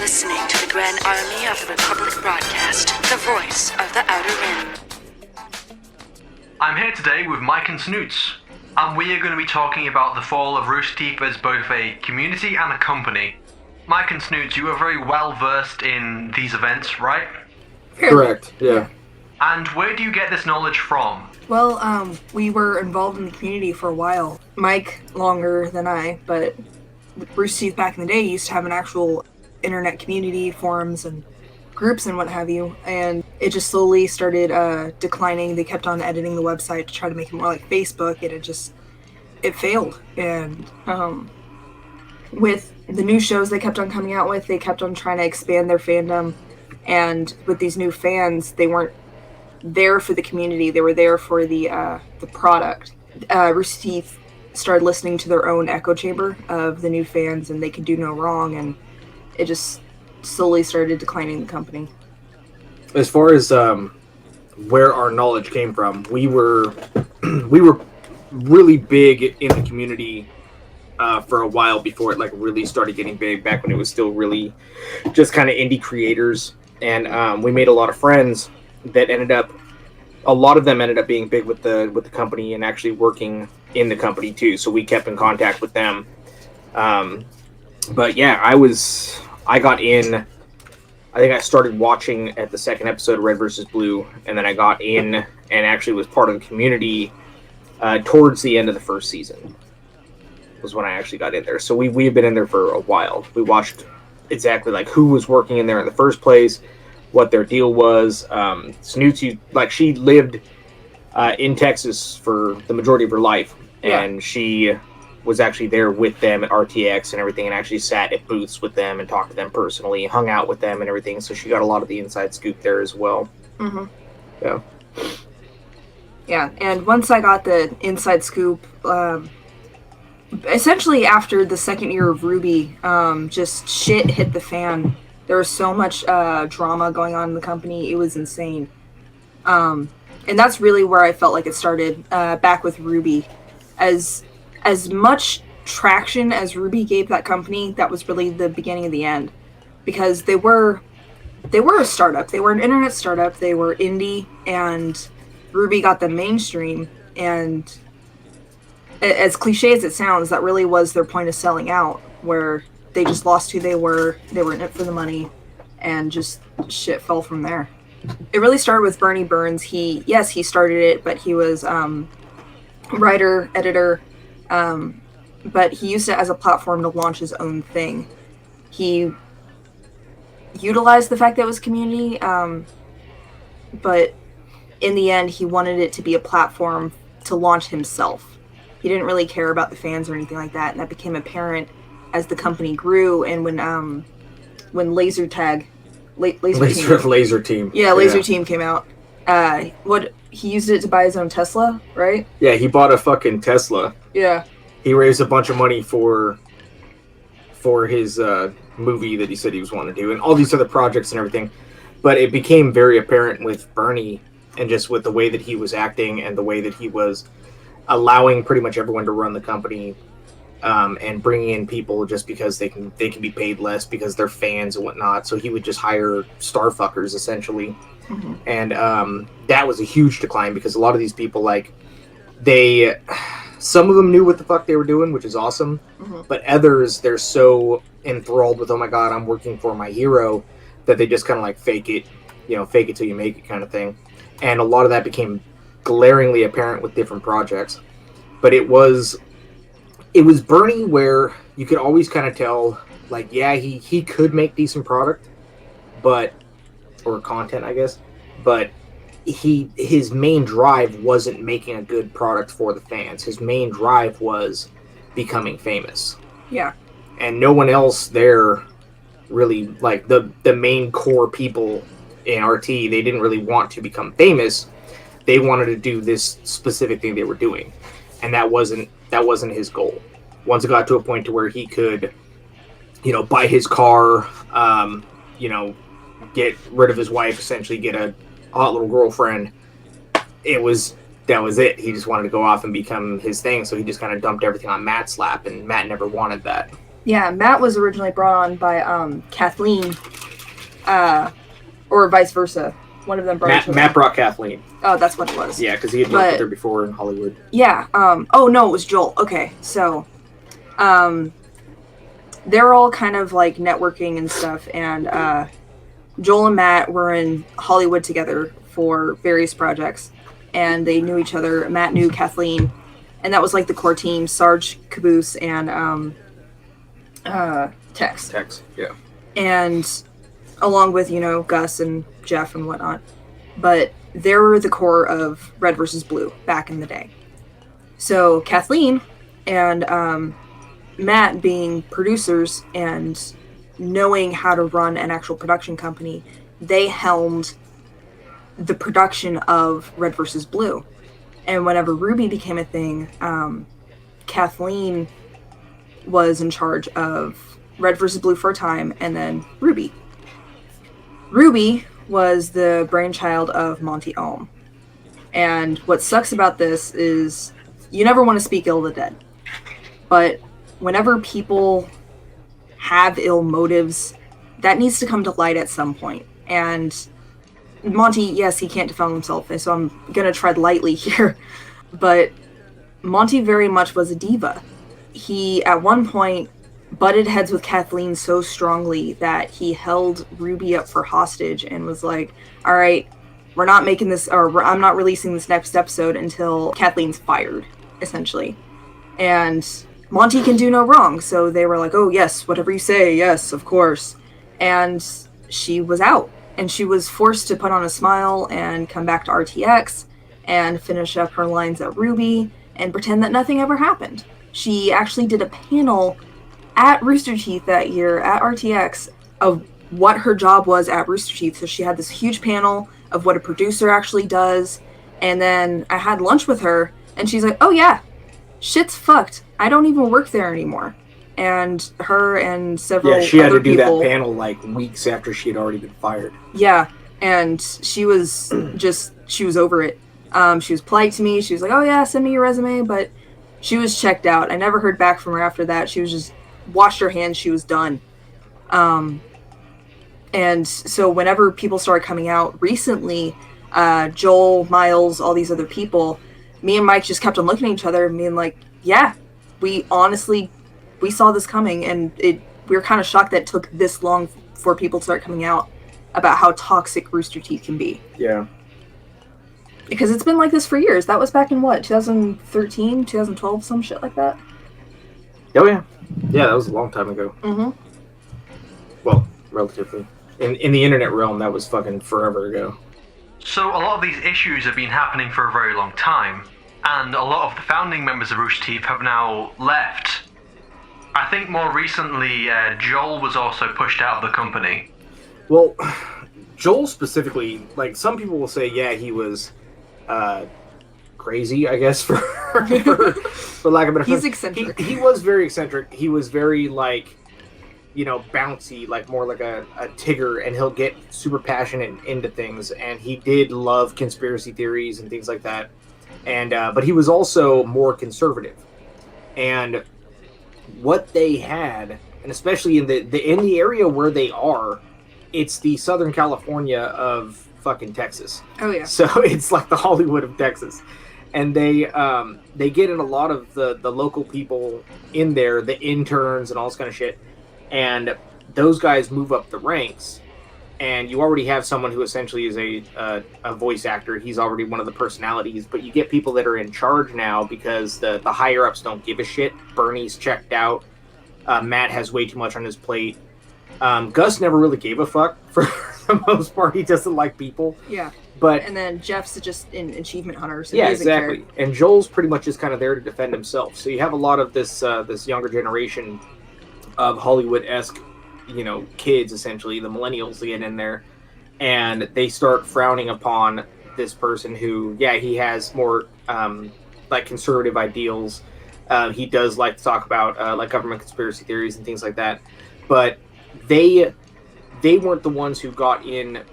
listening to the Grand Army of the Republic broadcast, the voice of the Outer Rim. I'm here today with Mike and Snoots, and we are going to be talking about the fall of Roosterteeth as both a community and a company. Mike and Snoots, you are very well versed in these events, right? Correct, yeah. And where do you get this knowledge from? Well, we were involved in the community for a while. Mike longer than I, but Roosterteeth back in the day used to have an actual internet community, forums and groups and what have you, and it just slowly started declining. They kept on editing the website to try to make it more like Facebook, and it failed. And with the new shows they kept on coming out with, they kept on trying to expand their fandom, and with these new fans, they weren't there for the community, they were there for the product. Roosterteeth started listening to their own echo chamber of the new fans, and they could do no wrong, and it just slowly started declining the company. As far as where our knowledge came from, we were really big in the community for a while before it really started getting big, back when it was still really just kind of indie creators. And we made a lot of friends that a lot of them ended up being big with the company and actually working in the company too. So we kept in contact with them. But yeah, I got in, I think I started watching at the second episode of Red vs. Blue, and then I got in and actually was part of the community towards the end of the first season was when I actually got in there. So we have been in there for a while. We watched exactly who was working in there in the first place, what their deal was. Snoots, she lived in Texas for the majority of her life, and she was actually there with them at RTX and everything, and actually sat at booths with them and talked to them personally, hung out with them and everything, so she got a lot of the inside scoop there as well. Mm-hmm. Yeah, and once I got the inside scoop, essentially after the second year of Ruby, just shit hit the fan. There was so much drama going on in the company, it was insane. And that's really where I felt like it started, back with Ruby. As much traction as Ruby gave that company, that was really the beginning of the end. Because they were a startup. They were an internet startup. They were indie, and Ruby got them mainstream. And as cliche as it sounds, that really was their point of selling out, where they just lost who they were in it for the money, and just shit fell from there. It really started with Bernie Burns. He started it, but he was writer, editor, but he used it as a platform to launch his own thing. He utilized the fact that it was community, but in the end, he wanted it to be a platform to launch himself. He didn't really care about the fans or anything like that, and that became apparent as the company grew, and when Laser Team came out, he used it to buy his own Tesla, right? Yeah, he bought a fucking Tesla. Yeah. He raised a bunch of money for his movie that he said he was wanting to do, and all these other projects and everything. But it became very apparent with Bernie, and just with the way that he was acting and the way that he was allowing pretty much everyone to run the company, and bringing in people just because they can be paid less because they're fans and whatnot. So he would just hire starfuckers essentially. Mm-hmm. And that was a huge decline, because a lot of these people, some of them knew what the fuck they were doing, which is awesome. Mm-hmm. But others, they're so enthralled with, oh my god, I'm working for my hero, that they just kind of fake it till you make it kind of thing. And a lot of that became glaringly apparent with different projects. But it was Bernie where you could always kind of tell, he could make decent product, or content, I guess, but his main drive wasn't making a good product for the fans. His main drive was becoming famous. Yeah. And no one else there really, the main core people in RT, they didn't really want to become famous. They wanted to do this specific thing they were doing. And that wasn't his goal. Once it got to a point to where he could, buy his car, get rid of his wife, essentially get a hot little girlfriend, that was it. He just wanted to go off and become his thing, so he just kind of dumped everything on Matt's lap, and Matt never wanted that. Yeah, Matt was originally brought on by Kathleen, or vice versa. One of them brought Matt brought Kathleen. Oh, that's what it was. Yeah, because he had worked with her before in Hollywood. Yeah. Oh no, it was Joel. Okay, so, they're all kind of like networking and stuff, and Joel and Matt were in Hollywood together for various projects, and they knew each other. Matt knew Kathleen, and that was like the core team: Sarge, Caboose, and Tex. Yeah. And along with, Gus and Jeff and whatnot. But they were the core of Red versus Blue back in the day. So Kathleen and Matt, being producers and knowing how to run an actual production company, they helmed the production of Red versus Blue. And whenever Ruby became a thing, Kathleen was in charge of Red versus Blue for a time, and then Ruby. Ruby was the brainchild of Monty Ohm. And what sucks about this is you never want to speak ill of the dead. But whenever people have ill motives, that needs to come to light at some point. And Monty, yes, he can't defend himself, and so I'm going to tread lightly here. But Monty very much was a diva. He, at one point, butted heads with Kathleen so strongly that he held Ruby up for hostage and was like, all right, we're not making this, or I'm not releasing this next episode until Kathleen's fired, essentially. And Monty can do no wrong, so they were like, oh yes, whatever you say, yes, of course. And she was out, and she was forced to put on a smile and come back to RTX and finish up her lines at Ruby and pretend that nothing ever happened. She actually did a panel at Roosterteeth that year at RTX of what her job was at Roosterteeth. So she had this huge panel of what a producer actually does. And then I had lunch with her, and she's like, oh yeah, shit's fucked. I don't even work there anymore. And her and several other people... Yeah, she had to do that panel like weeks after she had already been fired. Yeah, and she was over it. She was polite to me. She was like, oh yeah, send me your resume. But she was checked out. I never heard back from her after that. She was just washed her hands. She was done. And so whenever people started coming out recently, Joel, Miles, all these other people, me and Mike just kept on looking at each other and being like, yeah, we saw this coming, and we were kind of shocked that it took this long for people to start coming out about how toxic Rooster Teeth can be. Yeah. Because it's been like this for years. That was back in what, 2013, 2012, some shit like that? Oh yeah. Yeah, that was a long time ago. Mm-hmm. Well, relatively. In the internet realm, that was fucking forever ago. So a lot of these issues have been happening for a very long time, and a lot of the founding members of Rooster Teeth have now left. I think more recently, Joel was also pushed out of the company. Well, Joel specifically, like, some people will say, yeah, he was crazy, I guess, for lack of a better He's eccentric. He was very eccentric. He was very, like, bouncy, like more like a Tigger, and he'll get super passionate into things, and he did love conspiracy theories and things like that. And but he was also more conservative. And what they had, and especially in the area where they are, it's the Southern California of fucking Texas. Oh yeah. So it's like the Hollywood of Texas. And they get in a lot of the local people in there, the interns and all this kind of shit. And those guys move up the ranks, and you already have someone who essentially is a voice actor. He's already one of the personalities, but you get people that are in charge now because the higher-ups don't give a shit. Bernie's checked out. Matt has way too much on his plate. Gus never really gave a fuck for the most part. He doesn't like people. Yeah. And then Jeff's just an achievement hunter. So yeah, he doesn't exactly. care. And Joel's pretty much just kind of there to defend himself. So you have a lot of this younger generation of Hollywood-esque, kids, essentially, the millennials, get in there, and they start frowning upon this person who, yeah, he has more, like, conservative ideals. He does like to talk about, like, government conspiracy theories and things like that, but they weren't the ones who got in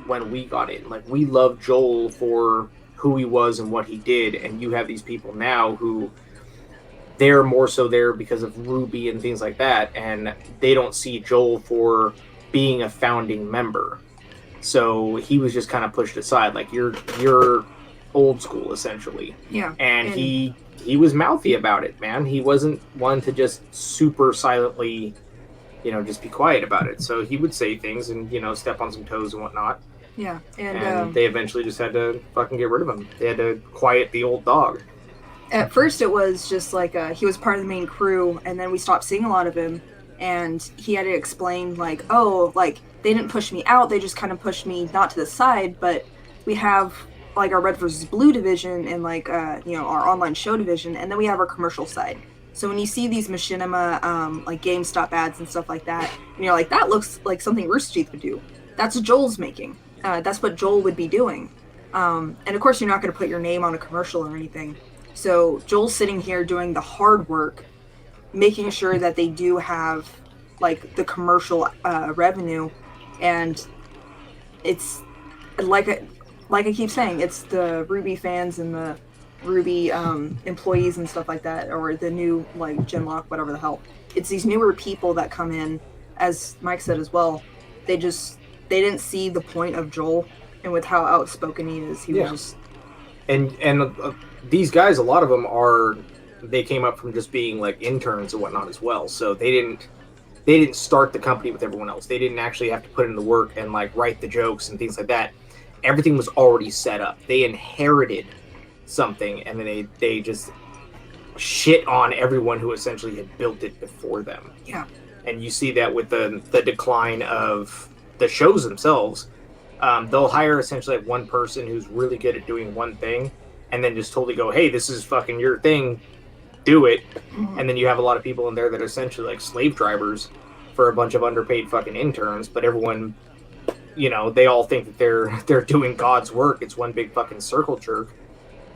when we got in. Like, we loved Joel for who he was and what he did, and you have these people now who they're more so there because of Ruby and things like that, and they don't see Joel for being a founding member. So he was just kind of pushed aside, like you're old school essentially. Yeah. And he was mouthy about it, man. He wasn't one to just super silently, just be quiet about it. So he would say things and step on some toes and whatnot. Yeah, and they eventually just had to fucking get rid of him. They had to quiet the old dog. At first, it was just like he was part of the main crew, and then we stopped seeing a lot of him, and he had to explain, like, oh, like, they didn't push me out, they just kind of pushed me not to the side, but we have, like, our Red versus Blue division and, like, our online show division, and then we have our commercial side. So when you see these machinima, like, GameStop ads and stuff like that, and you're like, that looks like something Roosterteeth would do. That's what Joel's making. That's what Joel would be doing. And, of course, you're not going to put your name on a commercial or anything. So Joel's sitting here doing the hard work, making sure that they do have, like, the commercial revenue, and it's like I keep saying, it's the Ruby fans and the Ruby employees and stuff like that, or the new, like, Genlock, whatever the hell. It's these newer people that come in, as Mike said as well. They didn't see the point of Joel, and with how outspoken he is, he was just... And these guys, a lot of them they came up from just being like interns and whatnot as well. So they didn't start the company with everyone else. They didn't actually have to put in the work and like write the jokes and things like that. Everything was already set up. They inherited something, and then they just shit on everyone who essentially had built it before them. Yeah. And you see that with the decline of the shows themselves. They'll hire essentially like one person who's really good at doing one thing, and then just totally go, hey, this is fucking your thing, do it. And then you have a lot of people in there that are essentially like slave drivers for a bunch of underpaid fucking interns, but everyone, they all think that they're doing God's work. It's one big fucking circle jerk,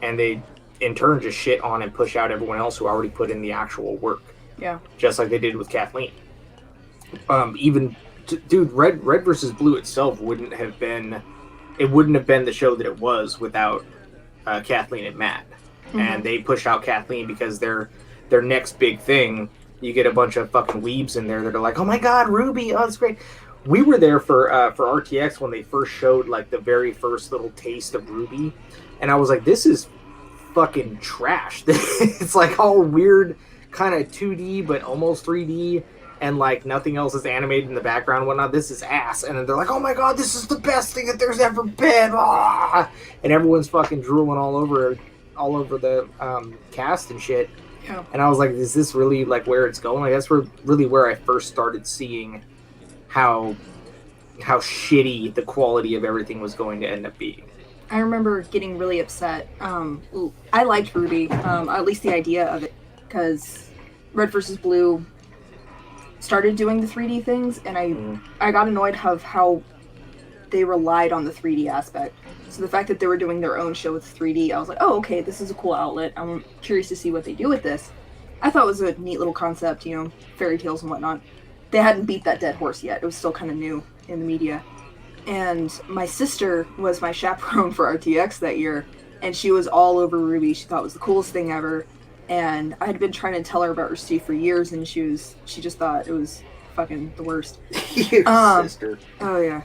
and they in turn just shit on and push out everyone else who already put in the actual work. Yeah. Just like they did with Kathleen. Dude, Red versus Blue itself wouldn't have been the show that it was without Kathleen and Matt. Mm-hmm. And they pushed out Kathleen because their next big thing, you get a bunch of fucking weebs in there that are like, oh my god, Ruby, oh, that's great. We were there for RTX when they first showed like the very first little taste of Ruby, and I was like, this is fucking trash. It's like all weird, kind of 2D but almost 3D. And, like, nothing else is animated in the background and whatnot. This is ass. And then they're like, oh, my God, this is the best thing that there's ever been. Ah! And everyone's fucking drooling all over the cast and shit. Yeah. And I was like, is this really, like, where it's going? Like, that's really where I first started seeing how shitty the quality of everything was going to end up being. I remember getting really upset. I liked Ruby, at least the idea of it, because Red versus Blue started doing the 3D things, and I got annoyed of how they relied on the 3D aspect. So the fact that they were doing their own show with 3D, I was like, oh, okay, this is a cool outlet. I'm curious to see what they do with this. I thought it was a neat little concept, fairy tales and whatnot. They hadn't beat that dead horse yet. It was still kind of new in the media. And my sister was my chaperone for RTX that year, and she was all over Ruby. She thought it was the coolest thing ever. And I had been trying to tell her about Roosterteeth for years, and she just thought it was fucking the worst. Your sister. Oh, yeah.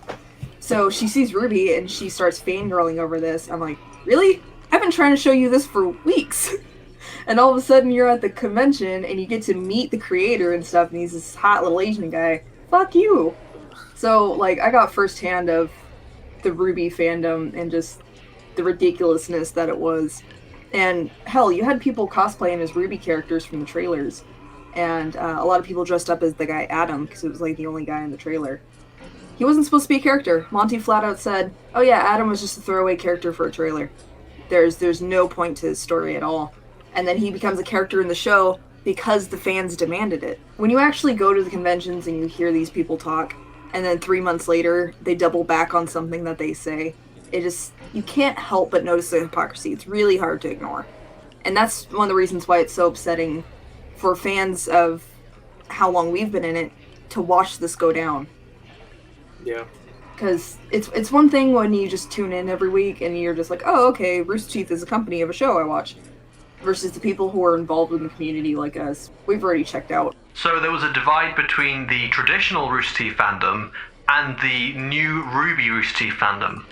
So she sees Ruby, and she starts fangirling over this. I'm like, really? I've been trying to show you this for weeks. And all of a sudden, you're at the convention, and you get to meet the creator and stuff, and he's this hot little Asian guy. Fuck you. So, like, I got firsthand of the Ruby fandom and just the ridiculousness that it was. And hell, you had people cosplaying as Ruby characters from the trailers, and a lot of people dressed up as the guy Adam, because it was like the only guy in the trailer. He wasn't supposed to be a character. Monty flat out said, oh yeah, Adam was just a throwaway character for a trailer. There's no point to his story at all. And then he becomes a character in the show because the fans demanded it. When you actually go to the conventions and you hear these people talk, and then 3 months later they double back on something that they say, you can't help but notice the hypocrisy. It's really hard to ignore. And that's one of the reasons why it's so upsetting for fans of how long we've been in it to watch this go down. Yeah. Because it's one thing when you just tune in every week and you're just like, oh, okay, Roosterteeth is a company of a show I watch. versus the people who are involved in the community like us. We've already checked out. So there was a divide between the traditional Rooster Teeth fandom and the new Ruby Rooster Teeth fandom.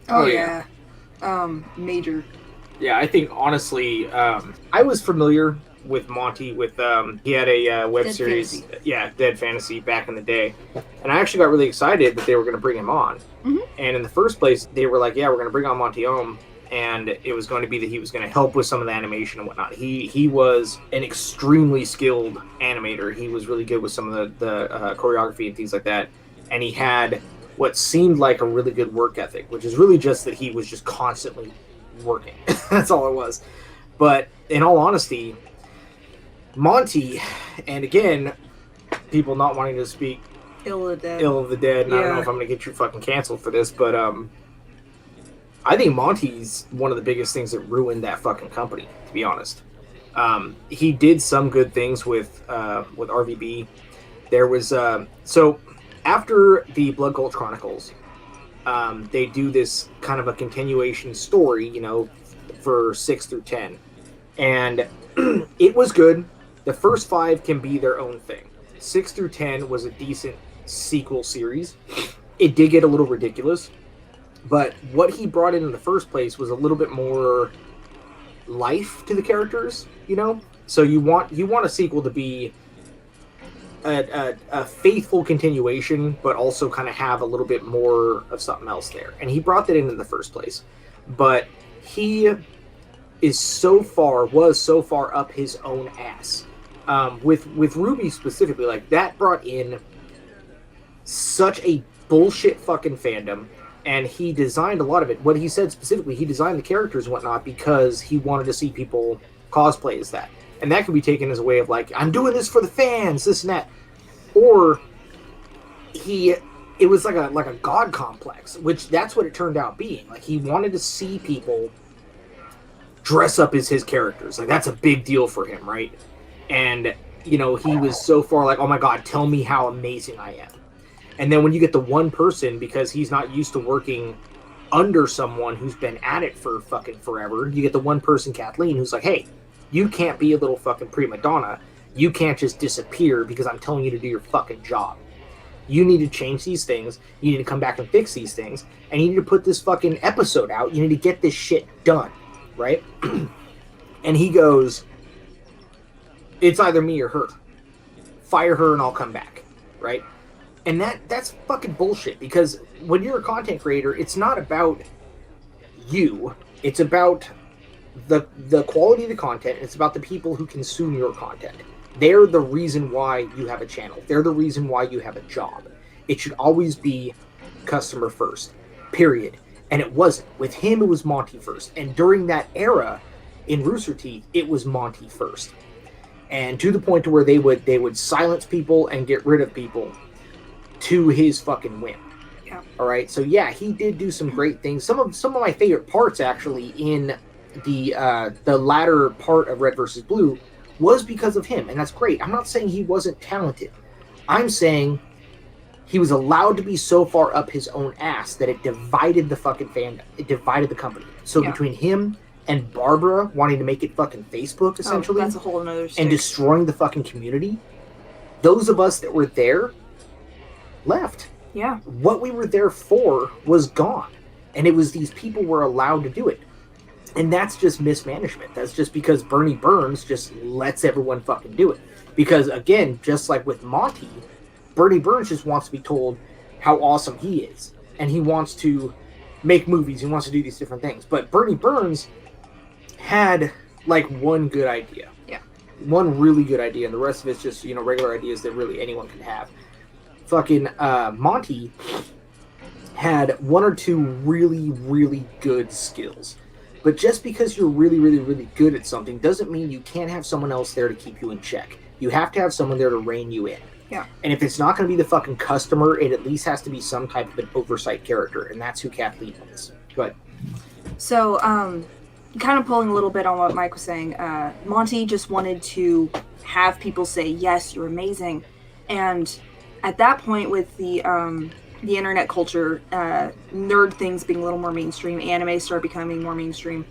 Oh yeah. Major. Yeah, I think honestly, I was familiar with Monty with he had a web Dead series, Fantasy. Dead Fantasy back in the day, and I actually got really excited that they were going to bring him on. Mm-hmm. And in the first place, they were like, "Yeah, we're going to bring on Monty Ohm," and it was going to be that he was going to help with some of the animation and whatnot. He was an extremely skilled animator. He was really good with some of the choreography and things like that, and he had what seemed like a really good work ethic, which is really just that he was just constantly working. That's all it was. But in all honesty, Monty, and again, people not wanting to speak Ill of the Dead, and I don't know Yeah. if I'm going to get you fucking canceled for this, but I think Monty's one of the biggest things that ruined that fucking company, to be honest. He did some good things with RVB. There was so after the Blood Gulch Chronicles, they do this kind of a continuation story, you know, for 6 through 10, and it was good. The first 5 can be their own thing. 6 through 10 was a decent sequel series. It did get a little ridiculous, but what he brought in the first place was a little bit more life to the characters, you know? So you want a sequel to be a faithful continuation, but also kind of have a little bit more of something else there. And he brought that in the first place. But he was so far up his own ass. With Ruby specifically, like, that brought in such a bullshit fucking fandom, and he designed a lot of it. What he said specifically, he designed the characters and whatnot because he wanted to see people cosplay as that. And that could be taken as a way of, like, I'm doing this for the fans, this and that. Or it was like a god complex, which that's what it turned out being. Like, he wanted to see people dress up as his characters. Like, that's a big deal for him, right? And, you know, he was so far like, oh my god, tell me how amazing I am. And then when you get the one person, because he's not used to working under someone who's been at it for fucking forever, you get the one person, Kathleen, who's like, hey, you can't be a little fucking prima donna. You can't just disappear because I'm telling you to do your fucking job. You need to change these things. You need to come back and fix these things. And you need to put this fucking episode out. You need to get this shit done. Right? And he goes, it's either me or her. Fire her and I'll come back. Right? And that's fucking bullshit, because when you're a content creator, it's not about you. It's about the quality of the content. It's about the people who consume your content. They're the reason why you have a channel. They're the reason why you have a job. It should always be customer first. Period. And it wasn't. With him, it was Monty first. And during that era in Roosterteeth, it was Monty first. And to the point to where they would silence people and get rid of people to his fucking whim. Yeah. All right. So yeah, he did do some great things. Some of my favorite parts actually in the latter part of Red versus Blue was because of him, and that's great. I'm not saying he wasn't talented. I'm saying he was allowed to be so far up his own ass that it divided the fucking fandom. It divided the company. So between him and Barbara wanting to make it fucking Facebook, essentially, that's a whole another stick. and destroying the fucking community, those of us that were there left. Yeah. What we were there for was gone. And it was these people were allowed to do it. And that's just mismanagement. That's just because Bernie Burns just lets everyone fucking do it. Because, again, just like with Monty, Bernie Burns just wants to be told how awesome he is. And he wants to make movies. He wants to do these different things. But Bernie Burns had, like, one good idea. Yeah. One really good idea. And the rest of it's just, you know, regular ideas that really anyone can have. Fucking Monty had one or two really, really good skills. But just because you're really, really, really good at something doesn't mean you can't have someone else there to keep you in check. You have to have someone there to rein you in. Yeah. And if it's not going to be the fucking customer, it at least has to be some type of an oversight character, and that's who Kathleen is. Go ahead. So, kind of pulling a little bit on what Mike was saying, Monty just wanted to have people say, yes, you're amazing. And at that point with the internet culture, nerd things being a little more mainstream, anime start becoming more mainstream,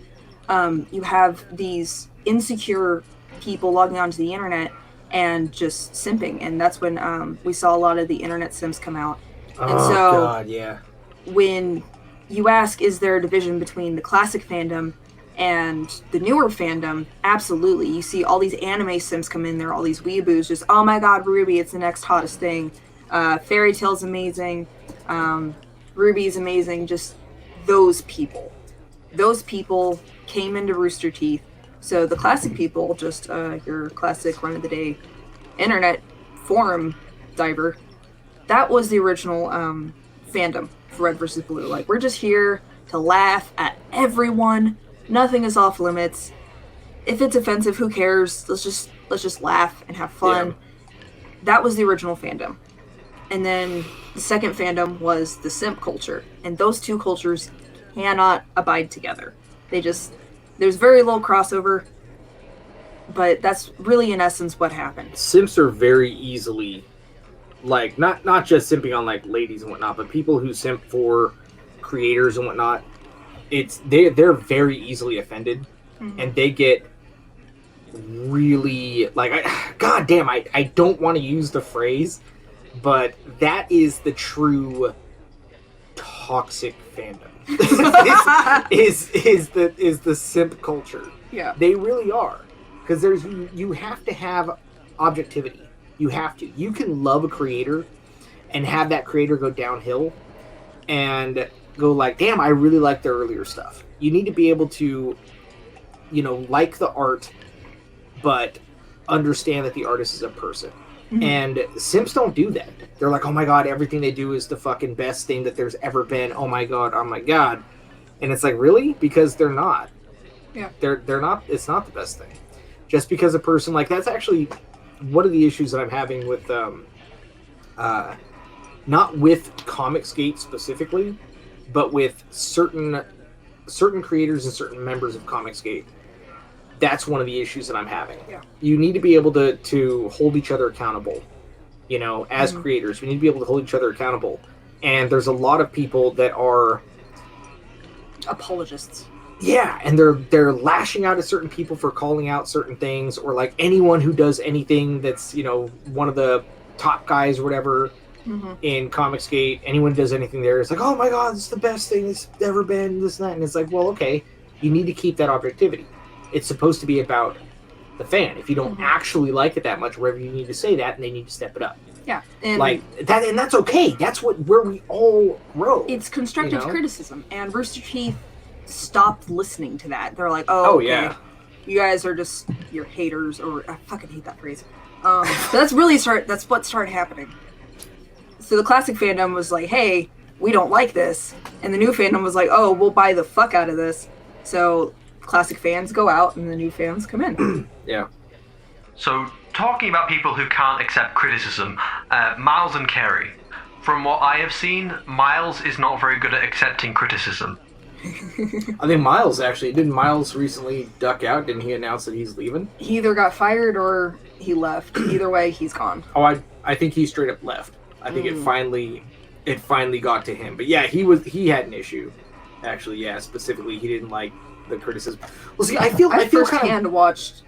you have these insecure people logging onto the internet and just simping, and that's when we saw a lot of the internet sims come out. And Oh so God, yeah. when you ask, is there a division between the classic fandom and the newer fandom? Absolutely. You see all these anime sims come in there, all these weeaboos, just, oh my god, Ruby, it's the next hottest thing. Fairy Tail's amazing. Ruby's amazing. Just those people. Those people came into Rooster Teeth. So the classic people, just your classic run-of-the-day internet forum diver, that was the original fandom for Red versus Blue. Like, we're just here to laugh at everyone. Nothing is off limits. If it's offensive, who cares? Let's just laugh and have fun. Yeah. That was the original fandom. And then the second fandom was the simp culture. And those two cultures cannot abide together. There's very little crossover, but that's really in essence what happened. Simps are very easily, like, not just simping on like ladies and whatnot, but people who simp for creators and whatnot. They're very easily offended, and they get really like, God damn, I don't want to use the phrase, but that is the true toxic fandom. is the simp culture. Yeah, they really are, because you have to have objectivity. You have to. You can love a creator and have that creator go downhill and go like, damn, I really like their earlier stuff. You need to be able to, like the art, but understand that the artist is a person. Mm-hmm. And simps don't do that. They're like, oh my god, everything they do is the fucking best thing that there's ever been. Oh my god. And it's like, really? Because they're not. Yeah. They're not. It's not the best thing. Just because a person, like, that's actually one of the issues that I'm having with not with Comicsgate specifically, but with certain creators and certain members of Comicsgate. That's one of the issues that I'm having. Yeah. You need to be able to hold each other accountable, as creators. We need to be able to hold each other accountable. And there's a lot of people that are apologists. Yeah, and they're lashing out at certain people for calling out certain things, or like anyone who does anything that's, one of the top guys or whatever in Comicsgate, anyone who does anything there, it's like, oh my god, this is the best thing that's ever been, this and that. And it's like, well, okay, you need to keep that objectivity. It's supposed to be about the fan. If you don't actually like it that much, wherever you need to say that, and they need to step it up. Yeah, and like that, and that's okay. That's where we all grow. It's constructive criticism, and Rooster Teeth stopped listening to that. They're like, oh okay, yeah, you guys are just, you're haters, or I fucking hate that phrase. That's what started happening. So the classic fandom was like, hey, we don't like this, and the new fandom was like, oh, we'll buy the fuck out of this. So classic fans go out and the new fans come in. Yeah. So, talking about people who can't accept criticism, Miles and Carey. From what I have seen, Miles is not very good at accepting criticism. I think Miles didn't Miles recently duck out? Didn't he announce that he's leaving? He either got fired or he left. Either way, he's gone. Oh, I think he straight up left. I think it finally got to him. But yeah, he had an issue. Actually, yeah, specifically, he didn't like the criticism. Well, see, I feel firsthand watched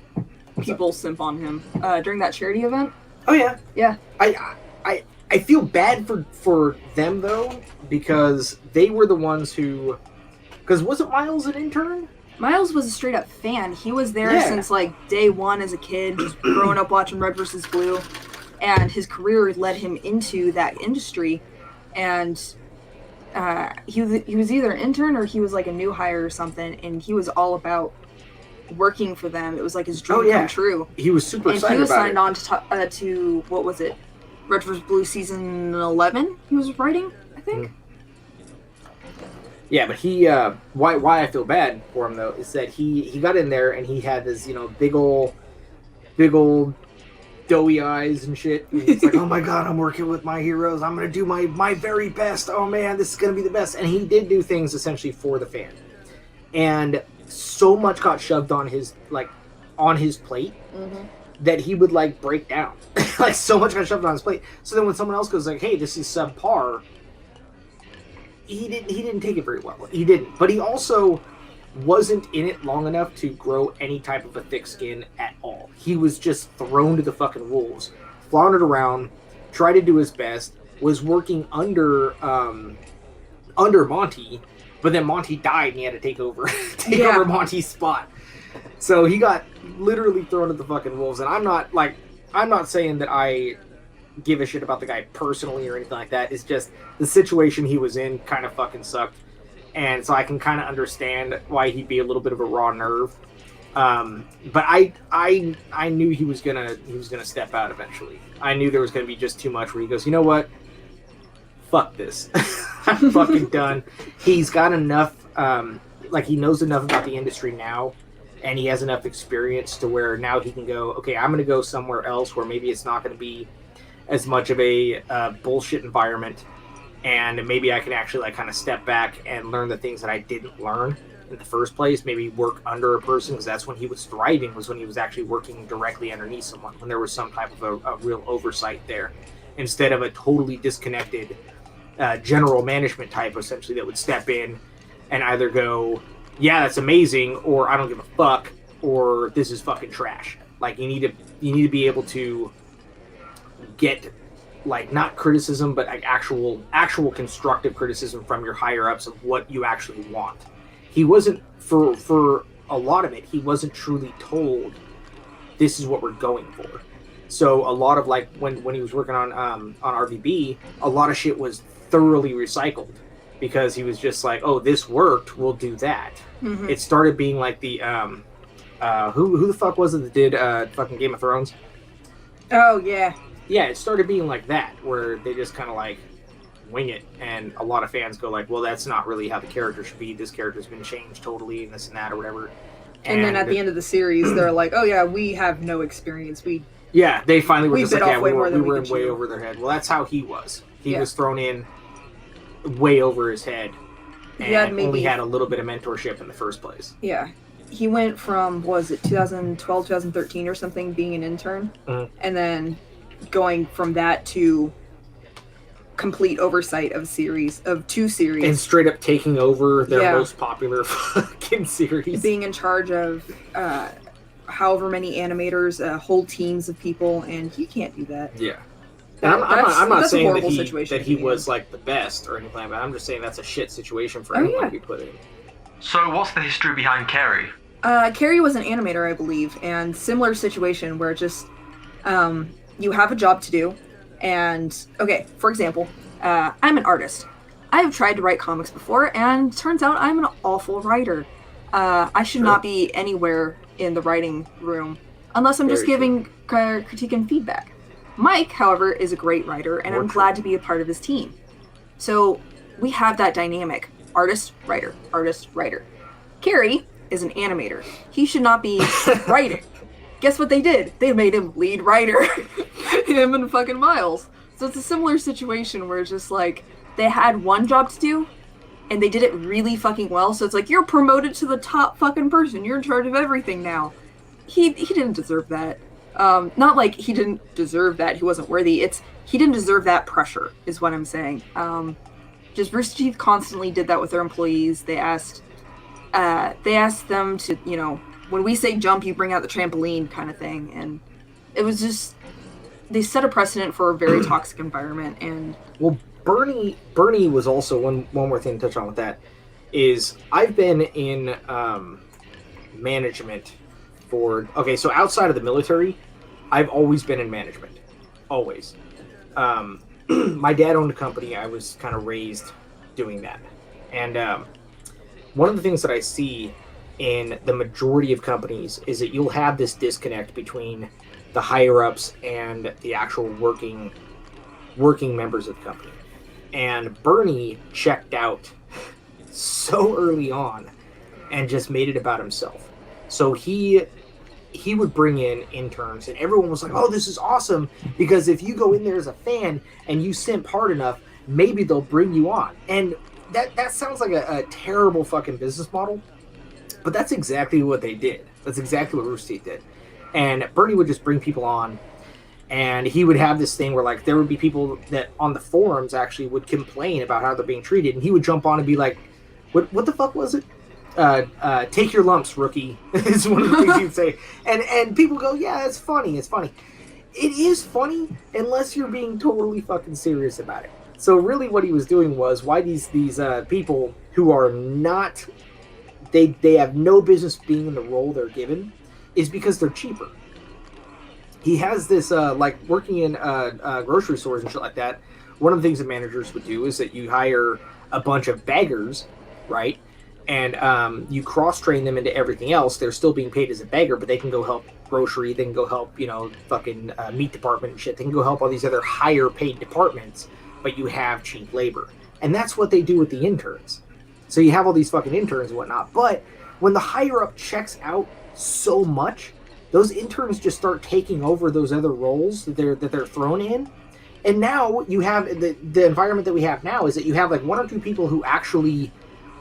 people simp on him during that charity event. Oh yeah, yeah. I feel bad for them though, because they were the ones who. Because wasn't Miles an intern? Miles was a straight up fan. He was there since like day one as a kid, just growing up watching Red versus Blue, and his career led him into that industry, and. He was either an intern or he was like a new hire or something, and he was all about working for them. It was like his dream come true. He was super excited about it. And he was signed on to what was it, Red vs. Blue season 11. He was writing, I think. Yeah, but he why I feel bad for him though is that he got in there and he had this big old doughy eyes and shit. And it's like, oh my god, I'm working with my heroes. I'm going to do my very best. Oh man, this is going to be the best. And he did do things essentially for the fan. And so much got shoved on his plate that he would like break down. Like so much got shoved on his plate. So then when someone else goes like, hey, this is subpar, he didn't take it very well. He didn't. But he also wasn't in it long enough to grow any type of a thick skin at all. He was just thrown to the fucking wolves, floundered around, tried to do his best, was working under Monty, but then Monty died and he had to take over over Monty's spot. So he got literally thrown to the fucking wolves. And I'm not saying that I give a shit about the guy personally or anything like that. It's just the situation he was in kind of fucking sucked. And so I can kind of understand why he'd be a little bit of a raw nerve. But I knew he was gonna step out eventually. I knew there was gonna be just too much where he goes, you know what? Fuck this. I'm fucking done. He's got enough, he knows enough about the industry now, and he has enough experience to where now he can go, okay, I'm gonna go somewhere else where maybe it's not gonna be as much of a bullshit environment. And maybe I can actually kind of step back and learn the things that I didn't learn in the first place. Maybe work under a person, because that's when he was thriving, was when he was actually working directly underneath someone, when there was some type of a real oversight there, instead of a totally disconnected general management type, essentially, that would step in and either go, yeah, that's amazing, or I don't give a fuck, or this is fucking trash. Like, you need to be able to get, not criticism, but actual constructive criticism from your higher ups of what you actually want. He wasn't, for a lot of it, he wasn't truly told this is what we're going for. So a lot of when he was working on RVB, a lot of shit was thoroughly recycled because he was just like, oh, this worked, we'll do that. Mm-hmm. It started being like the who the fuck was it that did fucking Game of Thrones? Oh yeah. Yeah, it started being like that, where they just kind of wing it, and a lot of fans go well, that's not really how the character should be. This character's been changed totally, and this and that, or whatever. And then at the end of the series, they're like, oh yeah, we have no experience. They finally were just like, yeah, we were in way chew. Over their head. Well, that's how he was. He was thrown in way over his head, and only had a little bit of mentorship in the first place. Yeah. He went from, 2012, 2013 or something, being an intern, and then going from that to complete oversight of two series, and straight up taking over their most popular fucking series, being in charge of however many animators, whole teams of people, and you can't do that. I'm not saying that he was the best or anything like that. I'm just saying that's a shit situation for anyone to be put in. So what's the history behind Carrie? Carrie was an animator, I believe, and similar situation where just you have a job to do, and okay, for example, I'm an artist. I have tried to write comics before, and turns out I'm an awful writer. I should not be anywhere in the writing room unless I'm just giving critique and feedback. Mike, however, is a great writer, and I'm glad to be a part of his team. So we have that dynamic: artist, writer, artist, writer. Carrie is an animator. He should not be writing. Guess what they did? They made him lead writer. Him and fucking Miles. So it's a similar situation where it's just they had one job to do, and they did it really fucking well. So it's you're promoted to the top fucking person. You're in charge of everything now. He didn't deserve that. Not he didn't deserve that. He wasn't worthy. He didn't deserve that pressure, is what I'm saying. Just Roosterteeth constantly did that with their employees. They asked them to, when we say jump, you bring out the trampoline kind of thing. And it was just, they set a precedent for a very toxic environment. And well, Bernie was also one more thing to touch on with that is I've been in management for, so outside of the military, I've always been in management. Always. My dad owned a company. I was kind of raised doing that. And one of the things that I see in the majority of companies is that you'll have this disconnect between the higher ups and the actual working members of the company. And Bernie checked out so early on and just made it about himself. So he would bring in interns, and everyone was like, oh, this is awesome, because if you go in there as a fan and you simp hard enough, maybe they'll bring you on. And that sounds like a terrible fucking business model, but that's exactly what they did. That's exactly what Roosterteeth did. And Bernie would just bring people on, and he would have this thing where there would be people that on the forums actually would complain about how they're being treated, and he would jump on and be like, what the fuck was it? take your lumps, rookie, is one of the things you'd say. And people go, yeah, it's funny. It's funny. It is funny unless you're being totally fucking serious about it. So really what he was doing was why these people who are not, they have no business being in the role they're given, is because they're cheaper. He has this, like working in grocery stores and shit like that, one of the things that managers would do is that you hire a bunch of baggers, right? And you cross-train them into everything else. They're still being paid as a bagger, but they can go help grocery, they can go help, fucking meat department and shit. They can go help all these other higher paid departments, but you have cheap labor. And that's what they do with the interns. So you have all these fucking interns and whatnot. But when the higher up checks out so much, those interns just start taking over those other roles that they're thrown in. And now you have the environment that we have now is that you have like one or two people who actually